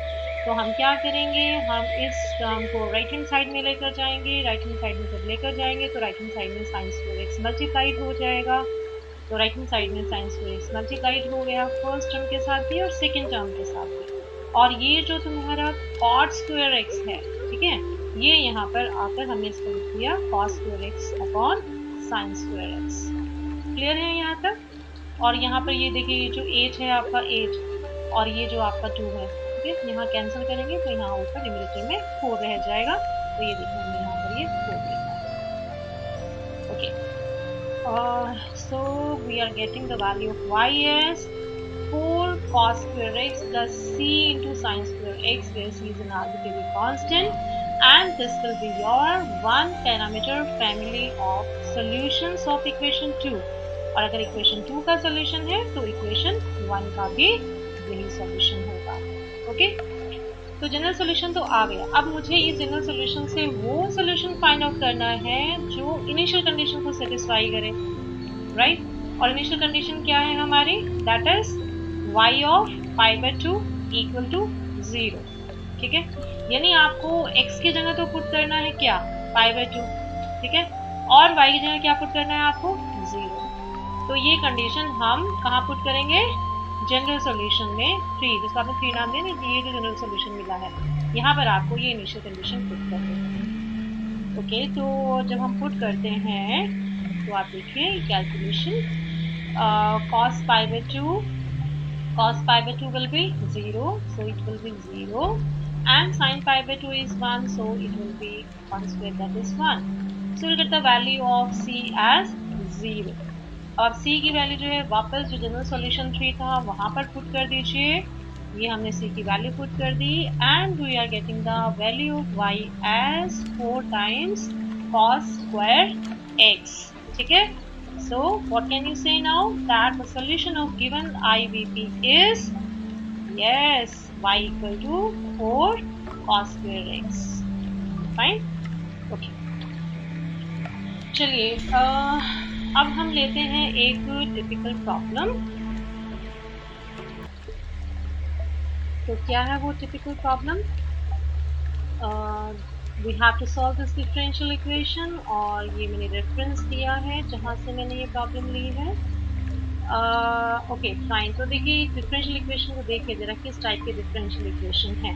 तो हम क्या करेंगे, हम इस टर्म को राइट हैंड साइड में लेकर जाएंगे, राइट हैंड साइड में जब लेकर जाएंगे तो राइट हैंड साइड में sin²x मल्टीप्लाइड हो जाएगा, तो राइट हैंड साइड में sin²x मल्टीप्लाइड हो गया फर्स्ट टर्म के साथ भी और सेकेंड टर्म के साथ भी, और ये जो तुम्हारा cot²x है, ठीक है, ये यहाँ पर आकर हमने इसको लिख दिया cos²x/sin²x। क्लियर है यहाँ तक, और यहाँ पर ये देखिए ये जो 8 है आपका 8 और ये जो आपका 2 है, ठीक है, यहाँ कैंसिल करेंगे तो यहाँ ऊपर न्यूमरेटर में 4 रह जाएगा, तो ये देखिए हमने यहाँ पर ये 4 लिखा है। Okay, so we are getting the value of y as 4 cos²x plus c into sin²x, where c is an arbitrary constant, and this will be your one parameter family of solutions of equation 2, और अगर equation 2 का solution है तो equation 1 का भी यही solution होगा। Okay, तो जनरल सॉल्यूशन तो आ गया, अब मुझे इस जनरल सॉल्यूशन से वो सॉल्यूशन फाइंड आउट करना है जो इनिशियल कंडीशन को सेटिस्फाई करे, राइट। और इनिशियल कंडीशन क्या है हमारी, that is y of π/2 equal to 0। ठीक है, यानी आपको x की जगह तो पुट करना है क्या, π/2, ठीक है, और y की जगह क्या पुट करना है आपको, 0। तो ये कंडीशन हम कहाँ पुट करेंगे, जनरल सॉल्यूशन में 3, जिसको आपने 3 नाम दिया ना, ये जो जनरल सॉल्यूशन मिला है यहाँ पर आपको ये इनिशियल कंडीशन पुट कर देते हैं। ओके, तो जब हम पुट करते हैं तो आप देखिए calculation, cos π/2 will be 0, so it will be 0, and sin π/2 is 1, so it will be 1/2, that is 1. So we'll get the value of c as 0। और c की वैल्यू जो है वापस जो जनरल सॉल्यूशन 3 था वहां पर पुट कर दीजिए, ये हमने c की वैल्यू पुट कर दी, and we are getting the value of y as 4 times cos²x। ठीक है, so what can you say now, that the solution of given IVP is, yes, y equal to 4 cos²x। fine, okay, चलिए अब हम लेते हैं एक typical problem. तो क्या है वो typical problem, we have to solve this differential equation, और ये मैंने रेफरेंस दिया है जहाँ से मैंने ये प्रॉब्लम ली है। ओके फाइन, तो देखिए डिफरेंशियल इक्वेशन को देखिए जरा किस टाइप के डिफरेंशियल इक्वेशन है।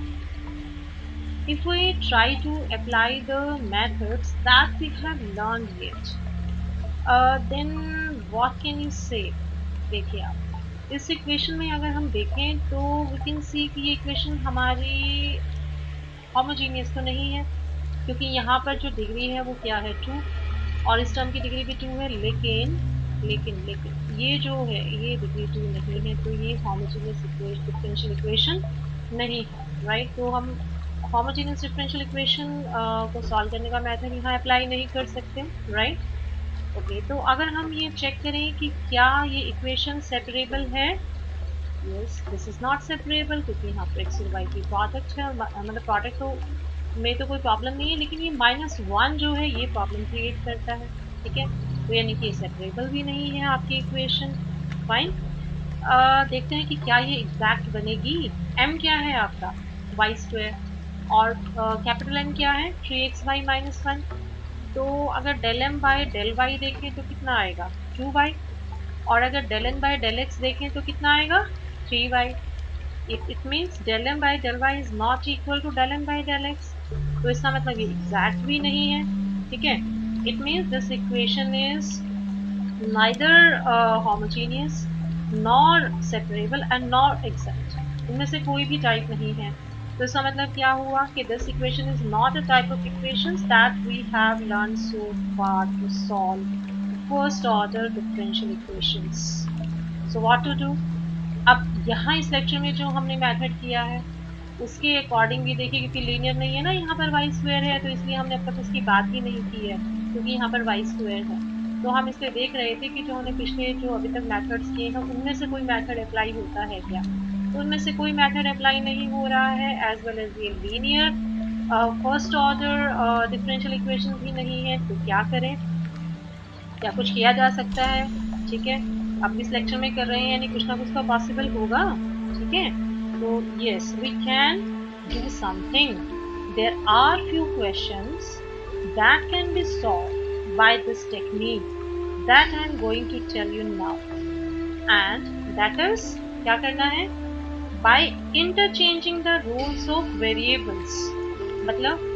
If we try to apply the methods that we have learned yet, then what can you say? देखिए आप इस इक्वेशन में अगर हम देखें तो we can see कि ये इक्वेशन हमारी होमोजीनियस तो नहीं है, क्योंकि यहाँ पर जो डिग्री है वो क्या है 2, और इस टर्म की डिग्री भी 2 है, लेकिन लेकिन लेकिन ये जो है ये डिग्री 2 नहीं है, तो ये होमोजीनियस डिफरेंशियल इक्वेशन नहीं है, राइट। तो हम होमोजीनियस डिफरेंशियल इक्वेशन को सॉल्व करने का मेथड यहाँ अप्लाई नहीं कर सकते, राइट। ओके, तो अगर हम ये चेक करें कि क्या ये इक्वेशन सेपरेबल है, yes this is not separable, क्योंकि यहाँ पर एक्स और वाई की प्रोडक्ट है, मतलब प्रोडक्ट तो में तो कोई प्रॉब्लम नहीं है, लेकिन ये -1 जो है ये प्रॉब्लम क्रिएट करता है, ठीक है। तो यानी कि ये सेपरेबल भी नहीं है आपकी इक्वेशन। फाइन, देखते हैं कि क्या ये एग्जैक्ट बनेगी। m क्या है आपका वाई स्क्वायर, और कैपिटल N क्या है 3xy-1। तो अगर del m by del Y देखें तो कितना आएगा 2y, और अगर del n by del x देखें तो कितना आएगा 3y। it means del m by del y is not equal to del m by del x, तो इसका मतलब ये एग्जैक्ट भी नहीं है, ठीक है। it means this equation is neither homogeneous nor separable and nor exact, इनमें से कोई भी टाइप नहीं है। तो इसका मतलब क्या हुआ कि this equation is not a type of equations that we have learned so far to solve first order differential equations. So what to do? अब यहाँ इस लेक्चर में जो हमने मेथड किया है उसके अकॉर्डिंग भी देखिए, क्योंकि लीनियर नहीं है ना, यहाँ पर वाई स्क्वायर है, तो इसलिए हमने अब तक उसकी बात ही नहीं की है, क्योंकि यहाँ पर वाई स्क्वायर है। तो हम इसलिए देख रहे थे कि जो हमने पिछले जो अभी तक मेथड्स किए हैं उनमें से कोई मेथड अप्लाई होता है क्या, तो उनमें से कोई मेथड अप्लाई नहीं हो रहा है, एज वेल एज ये linear first order differential equation भी नहीं है। तो क्या करें, क्या कुछ किया जा सकता है, ठीक है। अब इस लेक्चर में कर रहे हैं यानी कुछ ना कुछ तो पॉसिबल होगा, ठीक है। तो yes we can do something, there are few questions that can be solve by this technique that I am going to tell you now, and that is क्या करना है, by interchanging the rules of variables. मतलब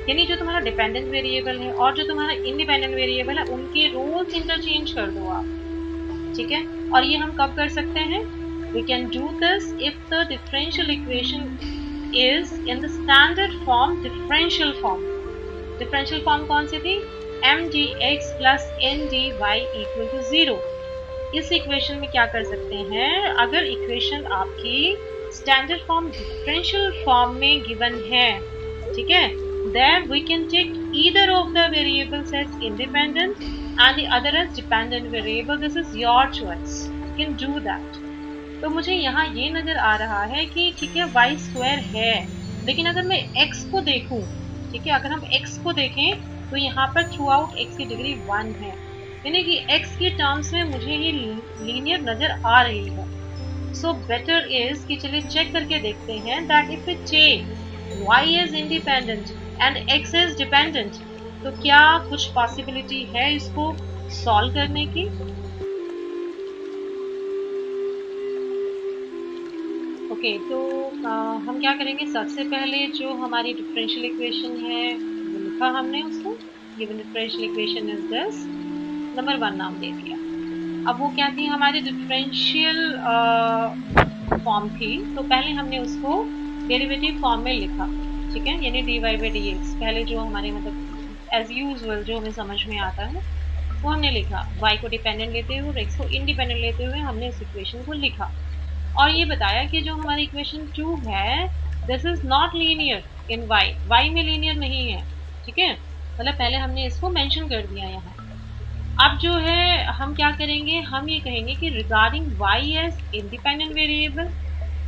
यानी जो तुम्हारा dependent variable है और जो तुम्हारा इंडिपेंडेंट वेरिएबल है उनके रोल्स इंटरचेंज कर दो आप, ठीक है। और ये हम कब कर सकते हैं, we can do this if the differential equation is in the standard form differential form. Differential form कौन सी थी, M D x plus N D Y equal to 0। इस इक्वेशन में क्या कर सकते हैं, अगर इक्वेशन आपकी स्टैंडर्ड फॉर्म डिफरेंशियल फॉर्म में गिवन है, ठीक है, then we can take either of the variables as independent and the other as dependent variable. This is your choice, you can do that. तो मुझे यहाँ ये नजर आ रहा है कि ठीक है y स्क्वायर है, लेकिन अगर मैं x को देखूं, ठीक है, अगर हम x को देखें तो यहाँ पर थ्रू आउट x की डिग्री 1 है, यानी कि x के टर्म्स में मुझे ये लीनियर नजर आ रही है। सो बेटर इज कि चलिए चेक करके देखते हैं that if we take y is independent and x is dependent, तो क्या कुछ पॉसिबिलिटी है इसको सॉल्व करने की। ओके, तो हम क्या करेंगे, सबसे पहले जो हमारी डिफरेंशियल इक्वेशन है वो लिखा हमने उसको, given differential equation is this, number 1 नाम दे दिया। अब वो क्या थी, हमारी डिफरेंशियल फॉर्म थी, तो पहले हमने उसको डेरिवेटिव फॉर्म में लिखा, ठीक है, यानी dy बाई dx पहले जो हमारे मतलब एज यूजुअल जो हमें समझ में आता है वो हमने लिखा, y को डिपेंडेंट लेते हुए और x को इंडिपेंडेंट लेते हुए हमने इस इक्वेशन को लिखा, और ये बताया कि जो हमारी इक्वेशन 2 है this is not linear in y में लीनियर नहीं है, ठीक है, मतलब पहले हमने इसको मेंशन कर दिया यहाँ। अब जो है हम क्या करेंगे, हम ये कहेंगे कि regarding y as independent variable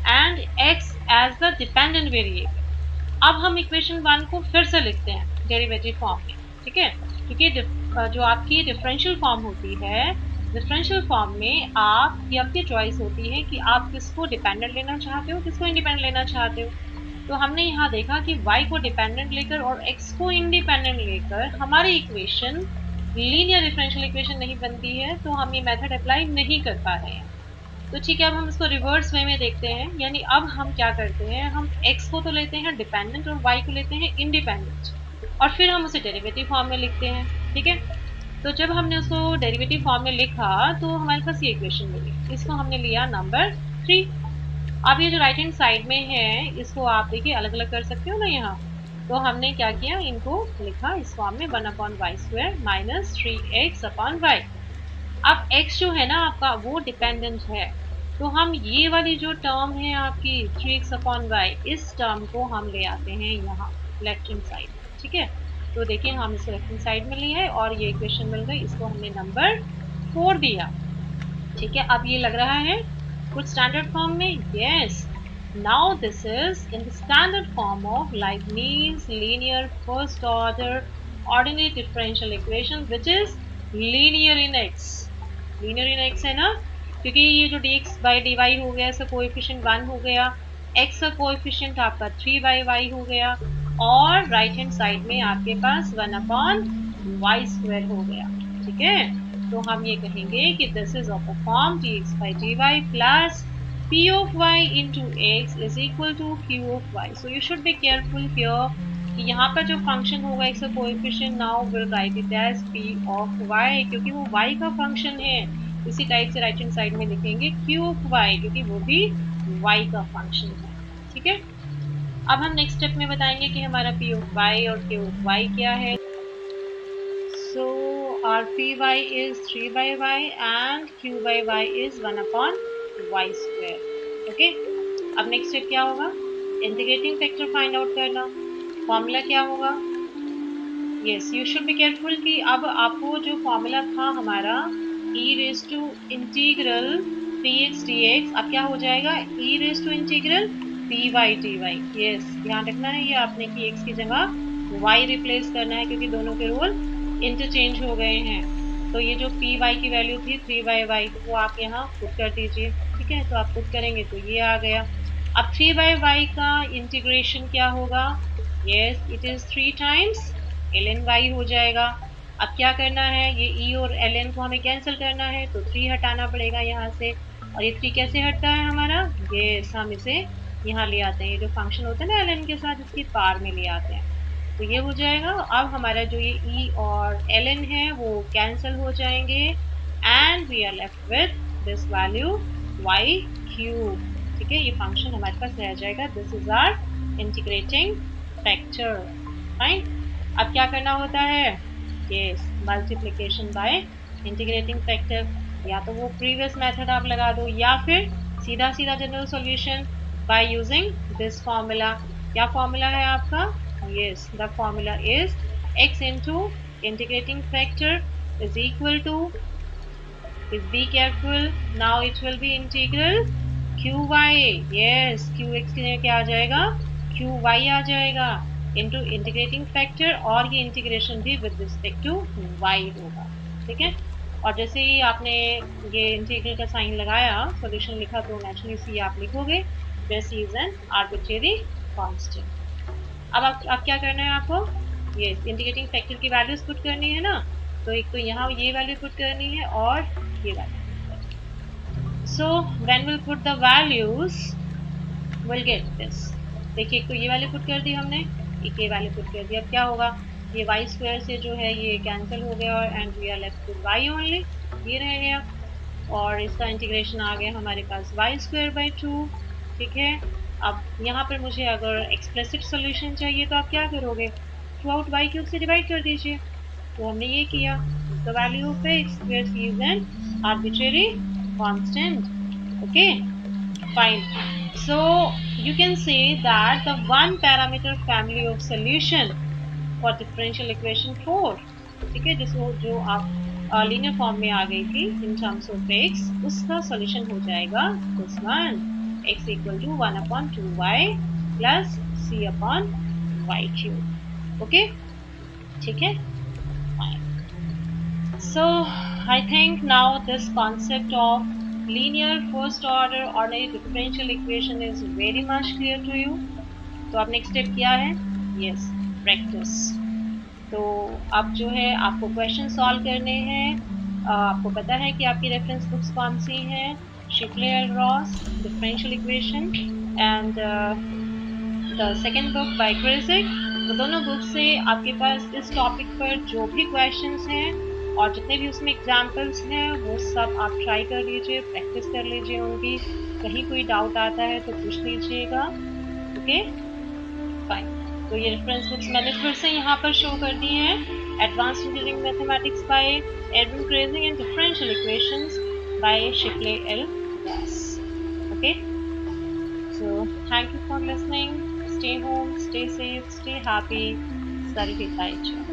and x as the dependent variable, अब हम इक्वेशन 1 को फिर से लिखते हैं डेरिवेटिव फॉर्म में, ठीक है, क्योंकि जो आपकी डिफरेंशियल फॉर्म होती है, डिफरेंशियल फॉर्म में आपकी चॉइस होती है कि आप किसको डिपेंडेंट लेना चाहते हो, किसको इंडिपेंडेंट लेना चाहते हो। तो हमने यहाँ देखा कि y को डिपेंडेंट लेकर और x को इंडिपेंडेंट लेकर हमारी इक्वेशन लीनियर डिफरेंशियल इक्वेशन नहीं बनती है, तो हम ये मेथड अप्लाई नहीं कर पा रहे हैं। तो ठीक है, अब हम इसको रिवर्स वे में देखते हैं। यानी अब हम क्या करते हैं, हम x को तो लेते हैं डिपेंडेंट और y को लेते हैं इंडिपेंडेंट, और फिर हम उसे डेरिवेटिव फॉर्म में लिखते हैं। ठीक है, तो जब हमने उसको डेरिवेटिव फॉर्म में लिखा तो हमारे पास ये इक्वेशन मिली, इसको हमने लिया नंबर 3। अब ये जो राइट हैंड साइड में है, इसको आप देखिए अलग अलग कर सकते हो ना यहाँ। तो हमने क्या किया, इनको लिखा इस फॉर्म में 1/y² माइनस 3x/y। अब x जो है ना आपका वो डिपेंडेंट है, तो हम ये वाली जो टर्म है आपकी 3x/y, इस टर्म को हम ले आते हैं यहाँ लेफ्ट हैंड साइड में। ठीक है, तो देखिए हम इसको लेफ्ट हैंड साइड में लिए है और ये इक्वेशन मिल गई, इसको हमने नंबर 4 दिया। ठीक है, अब ये लग रहा है कुछ स्टैंडर्ड फॉर्म में। Yes, now this is in the standard form of Leibniz linear first order ordinary differential equation which is linear in x। linear in x है ना, क्योंकि ये जो dx by dy हो गया, इसका कोएफिशिएंट 1 हो गया, x का कोएफिशिएंट आपका 3/y हो गया, और राइट हैंड साइड में आपके पास 1/y² हो गया। ठीक है, तो हम ये कहेंगे कि this is of the form dx by dy plus p of y into x is equal to q of y। So you should be careful here कि यहाँ पर जो फंक्शन होगा x का coefficient, now will write it as p of y, क्योंकि वो y का function है। इसी टाइप से राइट हैंड साइड में लिखेंगे q of y, क्योंकि वो भी y का फंक्शन है। ठीक है, अब हम नेक्स्ट स्टेप में बताएंगे कि हमारा p of y और q of y क्या है। So our py is 3/y and q/y is 1/y²। Okay, अब नेक्स्ट स्टेप क्या होगा, इंटीग्रेटिंग फैक्टर फाइंड आउट करना। फॉर्मूला क्या होगा, yes you should be careful कि अब आपको जो फॉर्मूला था हमारा e raise to integral px dx, अब क्या हो जाएगा e raise to integral py dy। Yes, ध्यान रखना है ये आपने कि x की जगह y रिप्लेस करना है, क्योंकि दोनों के रोल इंटरचेंज हो गए हैं। तो ये जो py की वैल्यू थी 3/y, वो आप यहाँ पुट कर दीजिए। ठीक है, तो आप पुट करेंगे तो ये आ गया। अब 3/y का इंटीग्रेशन क्या होगा, yes it is 3 times ln y हो जाएगा। अब क्या करना है, ये e और ln को हमें कैंसिल करना है, तो 3 हटाना पड़ेगा यहाँ से। और ये 3 कैसे हटता है हमारा, ये हम इसे यहाँ ले आते हैं, ये जो फंक्शन होता है ना ln के साथ, इसकी पार में ले आते हैं, तो ये हो जाएगा। अब हमारा जो ये e और ln है वो कैंसिल हो जाएंगे, and we are left with this value y³। ठीक है, ये फंक्शन हमारे पास रह जाएगा। This is our integrating factor. Fine, अब क्या करना होता है, yes multiplication by integrating factor. या तो वो प्रीवियस मेथड आप लगा दो, या फिर सीधा सीधा general solution by using this formula. क्या फॉर्मूला है आपका, yes the formula is x into integrating factor is equal to, is be careful, now it will be integral qy। yes qx के लिए क्या आ जाएगा, qy आ जाएगा into integrating factor, और ये इंटीग्रेशन भी with respect to y होगा। ठीक है, और जैसे ही आपने ये इंटीग्रल का साइन लगाया, सॉल्यूशन लिखा, तो नेचुरली सी आप लिखोगे this is an arbitrary constant. अब आप क्या करना है आपको, ये इंटीग्रेटिंग फैक्टर की वैल्यूज पुट करनी है ना, तो एक तो यहाँ ये वैल्यू पुट करनी है और ये value. So when will put the values will get this. देखिए, एक तो ये वैल्यू पुट कर दी हमने, एक ये वैल्यू पुट कर दी। अब क्या होगा, ये y² से जो है ये कैंसिल हो गया, और and we are left with y only, ये रह गया, और इसका इंटीग्रेशन आ गया हमारे पास y²/2। ठीक है, अब यहाँ पर मुझे अगर एक्सप्लिसिट सॉल्यूशन चाहिए, तो आप क्या करोगे, थ्रू आउट y³ से डिवाइड कर दीजिए। तो हमने ये किया, the value of x where c is an arbitrary constant. Okay fine, so you can say that the one parameter family of solution for differential equation 4, ठीक है, जिसको जो आप लीनियर फॉर्म में आ गई थी इन टर्म्स ऑफ x, उसका सॉल्यूशन हो जाएगा this one, x equal to 1/2y plus c/y³। Okay, ठीक है, so I think now this concept of linear first order ordinary differential equation is very much clear to you। तो आप next step क्या है? Yes, practice. तो अब जो है आपको क्वेश्चन सॉल्व करने हैं। आपको पता है कि आपकी रेफरेंस बुक्स कौन सी हैं? Shepley and Ross, differential equation, and the second book by Kreyszig. तो दोनों बुक से आपके पास इस टॉपिक पर जो भी क्वेश्चंस हैं और जितने भी उसमें एग्जाम्पल्स हैं वो सब आप ट्राई कर लीजिए, प्रैक्टिस कर लीजिए उनकी। कहीं कोई डाउट आता है तो पूछ लीजिएगा। Okay, fine. तो ये रेफरेंस बुक्स मैंने फिर से यहाँ पर शो कर दी हैं। Advance engineering mathematics by Edwin Kreyszig and differential equations by Shepley L Ross. Okay, so thank you for listening. Stay home, stay safe, stay happy. Study with Daicha.